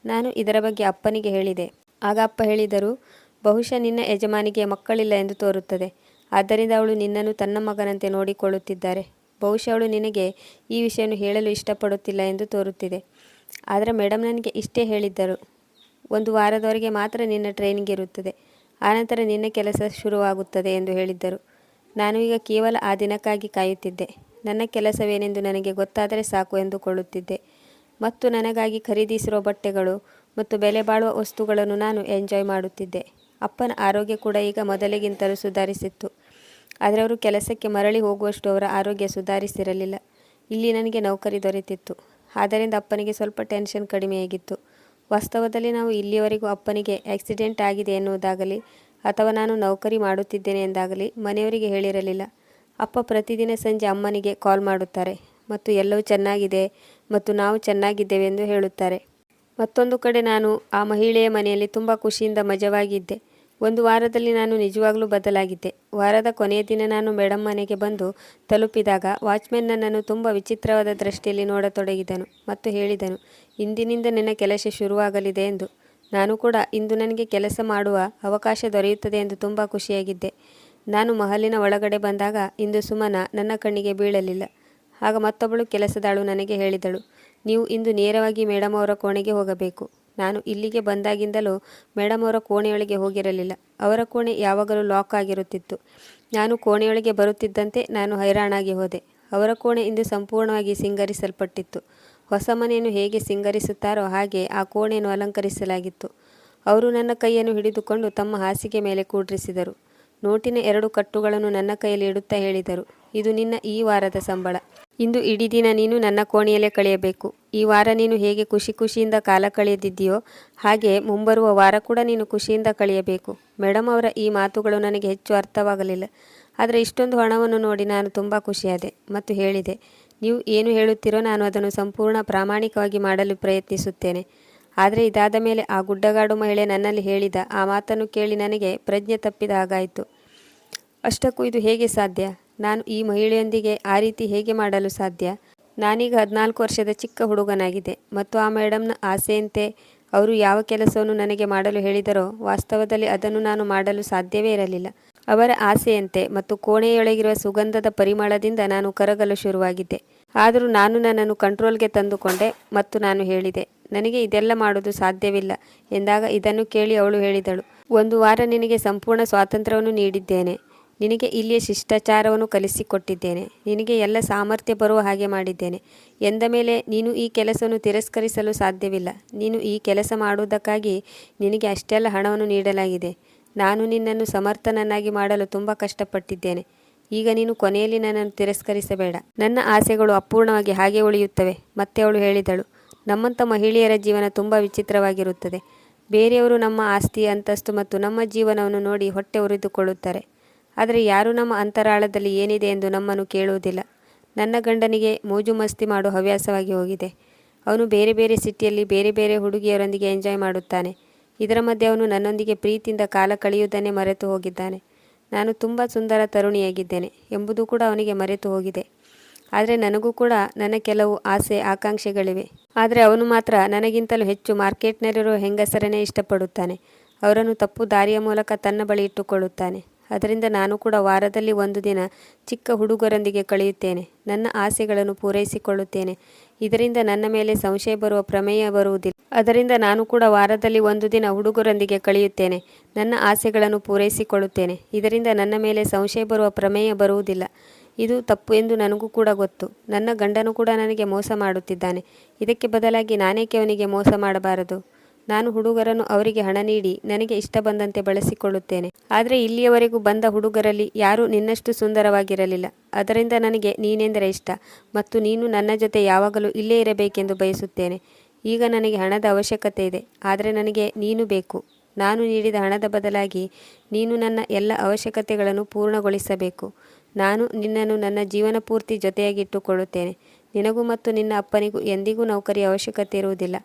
ನಾನು ಇದರ ಬಗ್ಗೆ ಅಪ್ಪನಿಗೆ ಹೇಳಿದೆ. ಆಗ ಅಪ್ಪ ಹೇಳಿದರು, ಬಹುಶಃ ನಿನ್ನ ಯಜಮಾನಿಗೆ ಮಕ್ಕಳಿಲ್ಲ ಎಂದು ತೋರುತ್ತದೆ. ಆದ್ದರಿಂದ ಅವಳು ನಿನ್ನನ್ನು ತನ್ನ ಮಗನಂತೆ ನೋಡಿಕೊಳ್ಳುತ್ತಿದ್ದಾರೆ. ಬಹುಶಃ ಅವಳು ನಿನಗೆ ಈ ವಿಷಯವನ್ನು ಹೇಳಲು ಇಷ್ಟಪಡುತ್ತಿಲ್ಲ ಎಂದು ತೋರುತ್ತಿದೆ. ಆದರೆ ಮೇಡಮ್ ನನಗೆ ಇಷ್ಟೇ ಹೇಳಿದ್ದರು, 1 ವಾರದವರೆಗೆ ಮಾತ್ರ ನಿನ್ನ ಟ್ರೈನಿಂಗ್ ಇರುತ್ತದೆ, ಆನಂತರ ನಿನ್ನ ಕೆಲಸ ಶುರುವಾಗುತ್ತದೆ ಎಂದು ಹೇಳಿದ್ದರು. ನಾನು ಈಗ ಕೇವಲ ಆ ದಿನಕ್ಕಾಗಿ ಕಾಯುತ್ತಿದ್ದೆ. ನನ್ನ ಕೆಲಸವೇನೆಂದು ನನಗೆ ಗೊತ್ತಾದರೆ ಸಾಕು ಎಂದುಕೊಳ್ಳುತ್ತಿದ್ದೆ ಮತ್ತು ನನಗಾಗಿ ಖರೀದಿಸಿರುವ ಬಟ್ಟೆಗಳು ಮತ್ತು ಬೆಲೆ ಬಾಳುವ ವಸ್ತುಗಳನ್ನು ನಾನು ಎಂಜಾಯ್ ಮಾಡುತ್ತಿದ್ದೆ. ಅಪ್ಪನ ಆರೋಗ್ಯ ಕೂಡ ಈಗ ಮೊದಲಿಗಿಂತಲೂ ಸುಧಾರಿಸಿತ್ತು. ಆದರೆ ಅವರು ಕೆಲಸಕ್ಕೆ ಮರಳಿ ಹೋಗುವಷ್ಟು ಅವರ ಆರೋಗ್ಯ ಸುಧಾರಿಸಿರಲಿಲ್ಲ. ಇಲ್ಲಿ ನನಗೆ ನೌಕರಿ ದೊರೆತಿತ್ತು. ಆದ್ದರಿಂದ ಅಪ್ಪನಿಗೆ ಸ್ವಲ್ಪ ಟೆನ್ಷನ್ ಕಡಿಮೆಯಾಗಿತ್ತು. ವಾಸ್ತವದಲ್ಲಿ ನಾವು ಇಲ್ಲಿಯವರೆಗೂ ಅಪ್ಪನಿಗೆ ಆಕ್ಸಿಡೆಂಟ್ ಆಗಿದೆ ಎನ್ನುವುದಾಗಲಿ ಅಥವಾ ನಾನು ನೌಕರಿ ಮಾಡುತ್ತಿದ್ದೇನೆ ಎಂದಾಗಲಿ ಮನೆಯವರಿಗೆ ಹೇಳಿರಲಿಲ್ಲ. ಅಪ್ಪ ಪ್ರತಿದಿನ ಸಂಜೆ ಅಮ್ಮನಿಗೆ ಕಾಲ್ ಮಾಡುತ್ತಾರೆ ಮತ್ತು ಎಲ್ಲವೂ ಚೆನ್ನಾಗಿದೆ ಮತ್ತು ನಾವು ಚೆನ್ನಾಗಿದ್ದೇವೆ ಎಂದು ಹೇಳುತ್ತಾರೆ. ಮತ್ತೊಂದು ಕಡೆ ನಾನು ಆ ಮಹಿಳೆಯ ಮನೆಯಲ್ಲಿ ತುಂಬ ಖುಷಿಯಿಂದ ಮಜವಾಗಿದ್ದೆ. 1 ವಾರದಲ್ಲಿ ನಾನು ನಿಜವಾಗ್ಲೂ ಬದಲಾಗಿದ್ದೆ. ವಾರದ ಕೊನೆಯ ದಿನ ನಾನು ಮೇಡಮ್ ಮನೆಗೆ ಬಂದು ತಲುಪಿದಾಗ ವಾಚ್ಮೆನ್ ನನ್ನನ್ನು ತುಂಬ ವಿಚಿತ್ರವಾದ ದೃಷ್ಟಿಯಲ್ಲಿ ನೋಡತೊಡಗಿದನು ಮತ್ತು ಹೇಳಿದನು, ಇಂದಿನಿಂದ ನಿನ್ನ ಕೆಲಸ ಶುರುವಾಗಲಿದೆ ಎಂದು. ನಾನು ಕೂಡ ಇಂದು ನನಗೆ ಕೆಲಸ ಮಾಡುವ ಅವಕಾಶ ದೊರೆಯುತ್ತದೆ ಎಂದು ತುಂಬ ಖುಷಿಯಾಗಿದ್ದೆ. ನಾನು ಮಹಲಿನ ಒಳಗಡೆ ಬಂದಾಗ ಇಂದು ಸುಮನ ನನ್ನ ಕಣ್ಣಿಗೆ ಬೀಳಲಿಲ್ಲ. ಆಗ ಮತ್ತೊಬ್ಬಳು ಕೆಲಸದಾಳು ನನಗೆ ಹೇಳಿದಳು, ನೀವು ಇಂದು ನೇರವಾಗಿ ಮೇಡಮ್ ಅವರ ಕೋಣೆಗೆ ಹೋಗಬೇಕು. ನಾನು ಇಲ್ಲಿಗೆ ಬಂದಾಗಿಂದಲೂ ಮೇಡಮ್ ಅವರ ಕೋಣೆಯೊಳಗೆ ಹೋಗಿರಲಿಲ್ಲ. ಅವರ ಕೋಣೆ ಯಾವಾಗಲೂ ಲಾಕ್ ಆಗಿರುತ್ತಿತ್ತು. ನಾನು ಕೋಣೆಯೊಳಗೆ ಬರುತ್ತಿದ್ದಂತೆ ನಾನು ಹೈರಾಣಾಗಿ ಹೋದೆ. ಅವರ ಕೋಣೆ ಇಂದು ಸಂಪೂರ್ಣವಾಗಿ ಸಿಂಗರಿಸಲ್ಪಟ್ಟಿತ್ತು. ಹೊಸ ಮನೆಯನ್ನು ಹೇಗೆ ಸಿಂಗರಿಸುತ್ತಾರೋ ಹಾಗೆ ಆ ಕೋಣೆಯನ್ನು ಅಲಂಕರಿಸಲಾಗಿತ್ತು. ಅವರು ನನ್ನ ಕೈಯನ್ನು ಹಿಡಿದುಕೊಂಡು ತಮ್ಮ ಹಾಸಿಗೆ ಮೇಲೆ ಕೂಡ್ರಿಸಿದರು. ನೋಟಿನ 2 ಕಟ್ಟುಗಳನ್ನು ನನ್ನ ಕೈಯಲ್ಲಿ ಇಡುತ್ತಾ ಹೇಳಿದರು, ಇದು ನಿನ್ನ ಈ ವಾರದ ಸಂಬಳ. ಇಂದು ಇಡೀ ದಿನ ನೀನು ನನ್ನ ಕೋಣೆಯಲ್ಲೇ ಕಳೆಯಬೇಕು. ಈ ವಾರ ನೀನು ಹೇಗೆ ಖುಷಿಯಿಂದ ಕಾಲ ಕಳೆದಿದ್ದೀಯೋ ಹಾಗೆ ಮುಂಬರುವ ವಾರ ಕೂಡ ನೀನು ಖುಷಿಯಿಂದ ಕಳೆಯಬೇಕು. ಮೇಡಮ್ ಅವರ ಈ ಮಾತುಗಳು ನನಗೆ ಹೆಚ್ಚು ಅರ್ಥವಾಗಲಿಲ್ಲ. ಆದರೆ ಇಷ್ಟೊಂದು ಹಣವನ್ನು ನೋಡಿ ನಾನು ತುಂಬ ಖುಷಿಯಾದೆ ಮತ್ತು ಹೇಳಿದೆ, ನೀವು ಏನು ಹೇಳುತ್ತೀರೋ ನಾನು ಅದನ್ನು ಸಂಪೂರ್ಣ ಪ್ರಾಮಾಣಿಕವಾಗಿ ಮಾಡಲು ಪ್ರಯತ್ನಿಸುತ್ತೇನೆ. ಆದರೆ ಇದಾದ ಮೇಲೆ ಆ ಗುಡ್ಡಗಾಡು ಮಹಿಳೆ ನನ್ನಲ್ಲಿ ಹೇಳಿದ ಆ ಮಾತನ್ನು ಕೇಳಿ ನನಗೆ ಪ್ರಜ್ಞೆ ತಪ್ಪಿದ ಹಾಗಾಯಿತು. ಅಷ್ಟಕ್ಕೂ ಇದು ಹೇಗೆ ಸಾಧ್ಯ? ನಾನು ಈ ಮಹಿಳೆಯೊಂದಿಗೆ ಆ ರೀತಿ ಹೇಗೆ ಮಾಡಲು ಸಾಧ್ಯ? ನಾನೀಗ 14 ವರ್ಷದ ಚಿಕ್ಕ ಹುಡುಗನಾಗಿದೆ ಮತ್ತು ಆ ಮೇಡಮ್ನ ಆಸೆಯಂತೆ ಅವರು ಯಾವ ಕೆಲಸವನ್ನು ನನಗೆ ಮಾಡಲು ಹೇಳಿದರೋ ವಾಸ್ತವದಲ್ಲಿ ಅದನ್ನು ನಾನು ಮಾಡಲು ಸಾಧ್ಯವೇ ಇರಲಿಲ್ಲ. ಅವರ ಆಸೆಯಂತೆ ಮತ್ತು ಕೋಣೆಯೊಳಗಿರುವ ಸುಗಂಧದ ಪರಿಮಳದಿಂದ ನಾನು ಕರಗಲು ಶುರುವಾಗಿದ್ದೆ. ಆದರೂ ನಾನು ನನ್ನನ್ನು ಕಂಟ್ರೋಲ್ಗೆ ತಂದುಕೊಂಡೆ ಮತ್ತು ನಾನು ಹೇಳಿದೆ, ನನಗೆ ಇದೆಲ್ಲ ಮಾಡೋದು ಸಾಧ್ಯವಿಲ್ಲ ಎಂದಾಗ ಇದನ್ನು ಕೇಳಿ ಅವಳು ಹೇಳಿದಳು, 1 ವಾರ ನಿನಗೆ ಸಂಪೂರ್ಣ ಸ್ವಾತಂತ್ರ್ಯವನ್ನು ನೀಡಿದ್ದೇನೆ. ನಿನಗೆ ಇಲ್ಲಿಯ ಶಿಷ್ಟಾಚಾರವನ್ನು ಕಲಿಸಿಕೊಟ್ಟಿದ್ದೇನೆ. ನಿನಗೆ ಎಲ್ಲ ಸಾಮರ್ಥ್ಯ ಬರುವ ಹಾಗೆ ಮಾಡಿದ್ದೇನೆ. ಎಂದ ಮೇಲೆ ನೀನು ಈ ಕೆಲಸವನ್ನು ತಿರಸ್ಕರಿಸಲು ಸಾಧ್ಯವಿಲ್ಲ. ನೀನು ಈ ಕೆಲಸ ಮಾಡುವುದಕ್ಕಾಗಿ ನಿನಗೆ ಅಷ್ಟೆಲ್ಲ ಹಣವನ್ನು ನೀಡಲಾಗಿದೆ. ನಾನು ನಿನ್ನನ್ನು ಸಮರ್ಥನನ್ನಾಗಿ ಮಾಡಲು ತುಂಬ ಕಷ್ಟಪಟ್ಟಿದ್ದೇನೆ. ಈಗ ನೀನು ಕೊನೆಯಲ್ಲಿ ನನ್ನನ್ನು ತಿರಸ್ಕರಿಸಬೇಡ. ನನ್ನ ಆಸೆಗಳು ಅಪೂರ್ಣವಾಗಿ ಹಾಗೆ ಉಳಿಯುತ್ತವೆ. ಮತ್ತೆ ಅವಳು ಹೇಳಿದಳು, ನಮ್ಮಂಥ ಮಹಿಳೆಯರ ಜೀವನ ತುಂಬ ವಿಚಿತ್ರವಾಗಿರುತ್ತದೆ. ಬೇರೆಯವರು ನಮ್ಮ ಆಸ್ತಿ, ಅಂತಸ್ತು ಮತ್ತು ನಮ್ಮ ಜೀವನವನ್ನು ನೋಡಿ ಹೊಟ್ಟೆ ಉರಿದುಕೊಳ್ಳುತ್ತಾರೆ. ಆದರೆ ಯಾರೂ ನಮ್ಮ ಅಂತರಾಳದಲ್ಲಿ ಏನಿದೆ ಎಂದು ನಮ್ಮನ್ನು ಕೇಳುವುದಿಲ್ಲ. ನನ್ನ ಗಂಡನಿಗೆ ಮೋಜು ಮಸ್ತಿ ಮಾಡುವ ಹವ್ಯಾಸವಾಗಿ ಹೋಗಿದೆ. ಅವನು ಬೇರೆ ಬೇರೆ ಸಿಟಿಯಲ್ಲಿ ಬೇರೆ ಬೇರೆ ಹುಡುಗಿಯರೊಂದಿಗೆ ಎಂಜಾಯ್ ಮಾಡುತ್ತಾನೆ. ಇದರ ಮಧ್ಯೆ ಅವನು ನನ್ನೊಂದಿಗೆ ಪ್ರೀತಿಯಿಂದ ಕಾಲ ಕಳೆಯುವುದನ್ನೇ ಮರೆತು ಹೋಗಿದ್ದಾನೆ. ನಾನು ತುಂಬ ಸುಂದರ ತರುಣಿಯಾಗಿದ್ದೇನೆ ಎಂಬುದು ಕೂಡ ಅವನಿಗೆ ಮರೆತು ಹೋಗಿದೆ. ಆದರೆ ನನಗೂ ಕೂಡ ನನ್ನ ಕೆಲವು ಆಸೆ ಆಕಾಂಕ್ಷೆಗಳಿವೆ. ಆದರೆ ಅವನು ಮಾತ್ರ ನನಗಿಂತಲೂ ಹೆಚ್ಚು ಮಾರ್ಕೆಟ್ನಲ್ಲಿರುವ ಹೆಂಗಸರನ್ನೇ ಇಷ್ಟಪಡುತ್ತಾನೆ. ಅವರನ್ನು ತಪ್ಪು ದಾರಿಯ ಮೂಲಕ ತನ್ನ ಬಳಿ ಇಟ್ಟುಕೊಳ್ಳುತ್ತಾನೆ. ಅದರಿಂದ ನಾನು ಕೂಡ ವಾರದಲ್ಲಿ 1 ದಿನ ಚಿಕ್ಕ ಹುಡುಗರೊಂದಿಗೆ ಕಳೆಯುತ್ತೇನೆ. ನನ್ನ ಆಸೆಗಳನ್ನು ಪೂರೈಸಿಕೊಳ್ಳುತ್ತೇನೆ. ಇದರಿಂದ ನನ್ನ ಮೇಲೆ ಸಂಶಯ ಬರುವ ಪ್ರಮೇಯ ಬರುವುದಿಲ್ಲ. ಅದರಿಂದ ನಾನು ಕೂಡ ವಾರದಲ್ಲಿ ಒಂದು ದಿನ ಹುಡುಗರೊಂದಿಗೆ ಕಳೆಯುತ್ತೇನೆ. ನನ್ನ ಆಸೆಗಳನ್ನು ಪೂರೈಸಿಕೊಳ್ಳುತ್ತೇನೆ. ಇದರಿಂದ ನನ್ನ ಮೇಲೆ ಸಂಶಯ ಬರುವ ಪ್ರಮೇಯ ಬರುವುದಿಲ್ಲ. ಇದು ತಪ್ಪು ಎಂದು ನನಗೂ ಕೂಡ ಗೊತ್ತು. ನನ್ನ ಗಂಡನು ಕೂಡ ನನಗೆ ಮೋಸ ಮಾಡುತ್ತಿದ್ದಾನೆ. ಇದಕ್ಕೆ ಬದಲಾಗಿ ನಾನೇಕೆ ಅವನಿಗೆ ಮೋಸ ಮಾಡಬಾರದು? ನಾನು ಹುಡುಗರನ್ನು ಅವರಿಗೆ ಹಣ ನೀಡಿ ನನಗೆ ಇಷ್ಟ ಬಂದಂತೆ ಬಳಸಿಕೊಳ್ಳುತ್ತೇನೆ. ಆದರೆ ಇಲ್ಲಿಯವರೆಗೂ ಬಂದ ಹುಡುಗರಲ್ಲಿ ಯಾರೂ ನಿನ್ನಷ್ಟು ಸುಂದರವಾಗಿರಲಿಲ್ಲ. ಅದರಿಂದ ನನಗೆ ನೀನೆಂದರೆ ಇಷ್ಟ ಮತ್ತು ನೀನು ನನ್ನ ಜೊತೆ ಯಾವಾಗಲೂ ಇಲ್ಲೇ ಇರಬೇಕೆಂದು ಬಯಸುತ್ತೇನೆ. ಈಗ ನನಗೆ ಹಣದ ಅವಶ್ಯಕತೆ ಇದೆ, ಆದರೆ ನನಗೆ ನೀನು ಬೇಕು. ನಾನು ನೀಡಿದ ಹಣದ ಬದಲಾಗಿ ನೀನು ನನ್ನ ಎಲ್ಲ ಅವಶ್ಯಕತೆಗಳನ್ನು ಪೂರ್ಣಗೊಳಿಸಬೇಕು. ನಾನು ನಿನ್ನನ್ನು ನನ್ನ ಜೀವನ ಪೂರ್ತಿ ಜೊತೆಯಾಗಿಟ್ಟುಕೊಳ್ಳುತ್ತೇನೆ. ನಿನಗೂ ಮತ್ತು ನಿನ್ನ ಅಪ್ಪನಿಗೂ ಎಂದಿಗೂ ನೌಕರಿಯ ಅವಶ್ಯಕತೆ ಇರುವುದಿಲ್ಲ.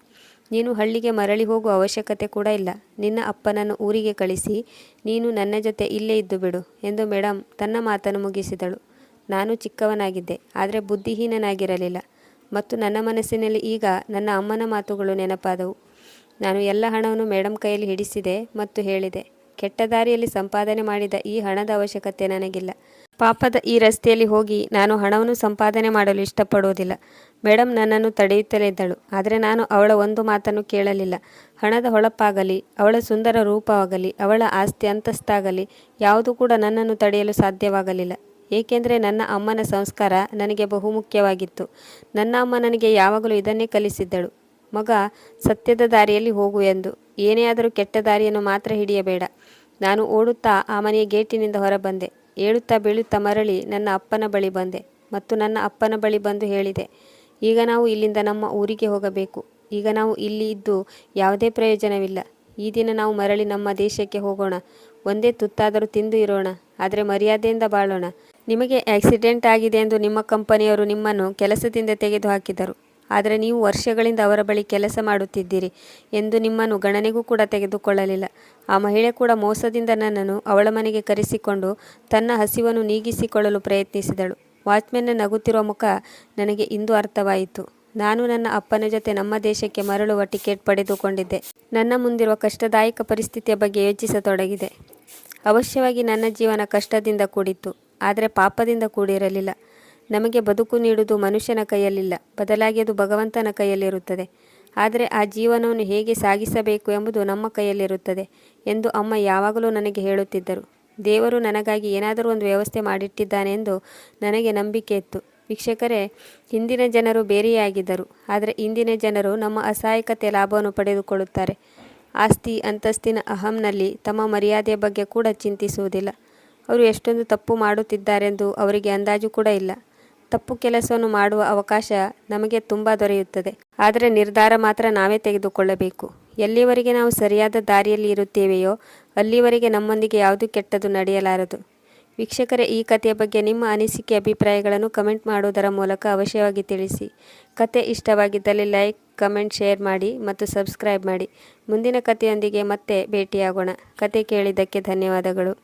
ನೀನು ಹಳ್ಳಿಗೆ ಮರಳಿ ಹೋಗುವ ಅವಶ್ಯಕತೆ ಕೂಡ ಇಲ್ಲ. ನಿನ್ನ ಅಪ್ಪನನ್ನು ಊರಿಗೆ ಕಳಿಸಿ ನೀನು ನನ್ನ ಜೊತೆ ಇಲ್ಲೇ ಇದ್ದು ಬಿಡು ಎಂದು ಮೇಡಮ್ ತನ್ನ ಮಾತನ್ನು ಮುಗಿಸಿದಳು. ನಾನು ಚಿಕ್ಕವನಾಗಿದ್ದೆ, ಆದರೆ ಬುದ್ಧಿಹೀನನಾಗಿರಲಿಲ್ಲ ಮತ್ತು ನನ್ನ ಮನಸ್ಸಿನಲ್ಲಿ ಈಗ ನನ್ನ ಅಮ್ಮನ ಮಾತುಗಳು ನೆನಪಾದವು. ನಾನು ಎಲ್ಲ ಹಣವನ್ನು ಮೇಡಮ್ ಕೈಯಲ್ಲಿ ಹಿಡಿಸಿದೆ ಮತ್ತು ಹೇಳಿದೆ, ಕೆಟ್ಟ ದಾರಿಯಲ್ಲಿ ಸಂಪಾದನೆ ಮಾಡಿದ ಈ ಹಣದ ಅವಶ್ಯಕತೆ ನನಗಿಲ್ಲ. ಪಾಪದ ಈ ರಸ್ತೆಯಲ್ಲಿ ಹೋಗಿ ನಾನು ಹಣವನ್ನು ಸಂಪಾದನೆ ಮಾಡಲು ಇಷ್ಟಪಡುವುದಿಲ್ಲ. ಮೇಡಮ್ ನನ್ನನ್ನು ತಡೆಯುತ್ತಲೇ ಇದ್ದಳು, ಆದರೆ ನಾನು ಅವಳ ಒಂದು ಮಾತನ್ನು ಕೇಳಲಿಲ್ಲ. ಹಣದ ಹೊಳಪಾಗಲಿ, ಅವಳ ಸುಂದರ ರೂಪವಾಗಲಿ, ಅವಳ ಆಸ್ತಿ ಅಂತಸ್ತಾಗಲಿ ಯಾವುದೂ ಕೂಡ ನನ್ನನ್ನು ತಡೆಯಲು ಸಾಧ್ಯವಾಗಲಿಲ್ಲ. ಏಕೆಂದರೆ ನನ್ನ ಅಮ್ಮನ ಸಂಸ್ಕಾರ ನನಗೆ ಬಹುಮುಖ್ಯವಾಗಿತ್ತು. ನನ್ನ ಅಮ್ಮ ನನಗೆ ಯಾವಾಗಲೂ ಇದನ್ನೇ ಕಲಿಸಿದ್ದಳು, ಮಗ, ಸತ್ಯದ ದಾರಿಯಲ್ಲಿ ಹೋಗು ಎಂದು. ಏನೇ ಆದರೂ ಕೆಟ್ಟ ದಾರಿಯನ್ನು ಮಾತ್ರ ಹಿಡಿಯಬೇಡ. ನಾನು ಓಡುತ್ತಾ ಆ ಮನೆಯ ಗೇಟಿನಿಂದ ಹೊರಬಂದೆ. ಏಳುತ್ತಾ ಬೀಳುತ್ತಾ ಮರಳಿ ನನ್ನ ಅಪ್ಪನ ಬಳಿ ಬಂದೆ ಮತ್ತು ನನ್ನ ಅಪ್ಪನ ಬಳಿ ಬಂದು ಹೇಳಿದೆ, ಈಗ ನಾವು ಇಲ್ಲಿಂದ ನಮ್ಮ ಊರಿಗೆ ಹೋಗಬೇಕು. ಈಗ ನಾವು ಇಲ್ಲಿ ಇದ್ದು ಯಾವುದೇ ಪ್ರಯೋಜನವಿಲ್ಲ. ಈ ದಿನ ನಾವು ಮರಳಿ ನಮ್ಮ ದೇಶಕ್ಕೆ ಹೋಗೋಣ. ಒಂದೇ ತುತ್ತಾದರೂ ತಿಂದು ಇರೋಣ, ಆದರೆ ಮರ್ಯಾದೆಯಿಂದ ಬಾಳೋಣ. ನಿಮಗೆ ಆಕ್ಸಿಡೆಂಟ್ ಆಗಿದೆ ಎಂದು ನಿಮ್ಮ ಕಂಪನಿಯವರು ನಿಮ್ಮನ್ನು ಕೆಲಸದಿಂದ ತೆಗೆದುಹಾಕಿದರು, ಆದರೆ ನೀವು ವರ್ಷಗಳಿಂದ ಅವರ ಬಳಿ ಕೆಲಸ ಮಾಡುತ್ತಿದ್ದೀರಿ ಎಂದು ನಿಮ್ಮನ್ನು ಗಣನೆಗೂ ಕೂಡ ತೆಗೆದುಕೊಳ್ಳಲಿಲ್ಲ. ಆ ಮಹಿಳೆ ಕೂಡ ಮೋಸದಿಂದ ನನ್ನನ್ನು ಅವಳ ಮನೆಗೆ ಕರೆಸಿಕೊಂಡು ತನ್ನ ಹಸಿವನ್ನು ನೀಗಿಸಿಕೊಳ್ಳಲು ಪ್ರಯತ್ನಿಸಿದಳು. ವಾಚ್ಮೆನ್ನ ನಗುತ್ತಿರುವ ಮುಖ ನನಗೆ ಇಂದು ಅರ್ಥವಾಯಿತು. ನಾನು ನನ್ನ ಅಪ್ಪನ ಜೊತೆ ನಮ್ಮ ದೇಶಕ್ಕೆ ಮರಳುವ ಟಿಕೆಟ್ ಪಡೆದುಕೊಂಡಿದ್ದೆ. ನನ್ನ ಮುಂದಿರುವ ಕಷ್ಟದಾಯಕ ಪರಿಸ್ಥಿತಿಯ ಬಗ್ಗೆ ಯೋಚಿಸತೊಡಗಿದೆ. ಅವಶ್ಯವಾಗಿ ನನ್ನ ಜೀವನ ಕಷ್ಟದಿಂದ ಕೂಡಿತ್ತು, ಆದರೆ ಪಾಪದಿಂದ ಕೂಡಿರಲಿಲ್ಲ. ನಮಗೆ ಬದುಕು ನೀಡುವುದು ಮನುಷ್ಯನ ಕೈಯಲ್ಲಿಲ್ಲ, ಬದಲಾಗಿ ಅದು ಭಗವಂತನ ಕೈಯಲ್ಲಿರುತ್ತದೆ. ಆದರೆ ಆ ಜೀವನವನ್ನು ಹೇಗೆ ಸಾಗಿಸಬೇಕು ಎಂಬುದು ನಮ್ಮ ಕೈಯಲ್ಲಿರುತ್ತದೆ ಎಂದು ಅಮ್ಮ ಯಾವಾಗಲೂ ನನಗೆ ಹೇಳುತ್ತಿದ್ದರು. ದೇವರು ನನಗಾಗಿ ಏನಾದರೂ ಒಂದು ವ್ಯವಸ್ಥೆ ಮಾಡಿಟ್ಟಿದ್ದಾನೆ ಎಂದು ನನಗೆ ನಂಬಿಕೆ ಇತ್ತು. ವೀಕ್ಷಕರೇ, ಹಿಂದಿನ ಜನರು ಬೇರೆಯಾಗಿದ್ದರು, ಆದರೆ ಇಂದಿನ ಜನರು ನಮ್ಮ ಅಸಹಾಯಕತೆಯ ಲಾಭವನ್ನು ಪಡೆದುಕೊಳ್ಳುತ್ತಾರೆ. ಆಸ್ತಿ ಅಂತಸ್ತಿನ ಅಹಂನಲ್ಲಿ ತಮ್ಮ ಮರ್ಯಾದೆಯ ಬಗ್ಗೆ ಕೂಡ ಚಿಂತಿಸುವುದಿಲ್ಲ. ಅವರು ಎಷ್ಟೊಂದು ತಪ್ಪು ಮಾಡುತ್ತಿದ್ದಾರೆಂದು ಅವರಿಗೆ ಅಂದಾಜು ಕೂಡ ಇಲ್ಲ. ತಪ್ಪು ಕೆಲಸವನ್ನು ಮಾಡುವ ಅವಕಾಶ ನಮಗೆ ತುಂಬ ದೊರೆಯುತ್ತದೆ, ಆದರೆ ನಿರ್ಧಾರ ಮಾತ್ರ ನಾವೇ ತೆಗೆದುಕೊಳ್ಳಬೇಕು. ಎಲ್ಲಿವರೆಗೆ ನಾವು ಸರಿಯಾದ ದಾರಿಯಲ್ಲಿ ಇರುತ್ತೇವೆಯೋ ಅಲ್ಲಿವರೆಗೆ ನಮ್ಮೊಂದಿಗೆ ಯಾವುದೂ ಕೆಟ್ಟದ್ದು ನಡೆಯಲಾರದು. ವೀಕ್ಷಕರೇ, ಈ ಕಥೆಯ ಬಗ್ಗೆ ನಿಮ್ಮ ಅನಿಸಿಕೆ ಅಭಿಪ್ರಾಯಗಳನ್ನು ಕಮೆಂಟ್ ಮಾಡುವುದರ ಮೂಲಕ ಅವಶ್ಯವಾಗಿ ತಿಳಿಸಿ. ಕತೆ ಇಷ್ಟವಾಗಿದ್ದಲ್ಲಿ ಲೈಕ್, ಕಮೆಂಟ್, ಶೇರ್ ಮಾಡಿ ಮತ್ತು ಸಬ್ಸ್ಕ್ರೈಬ್ ಮಾಡಿ. ಮುಂದಿನ ಕಥೆಯೊಂದಿಗೆ ಮತ್ತೆ ಭೇಟಿಯಾಗೋಣ. ಕತೆ ಕೇಳಿದ್ದಕ್ಕೆ ಧನ್ಯವಾದಗಳು.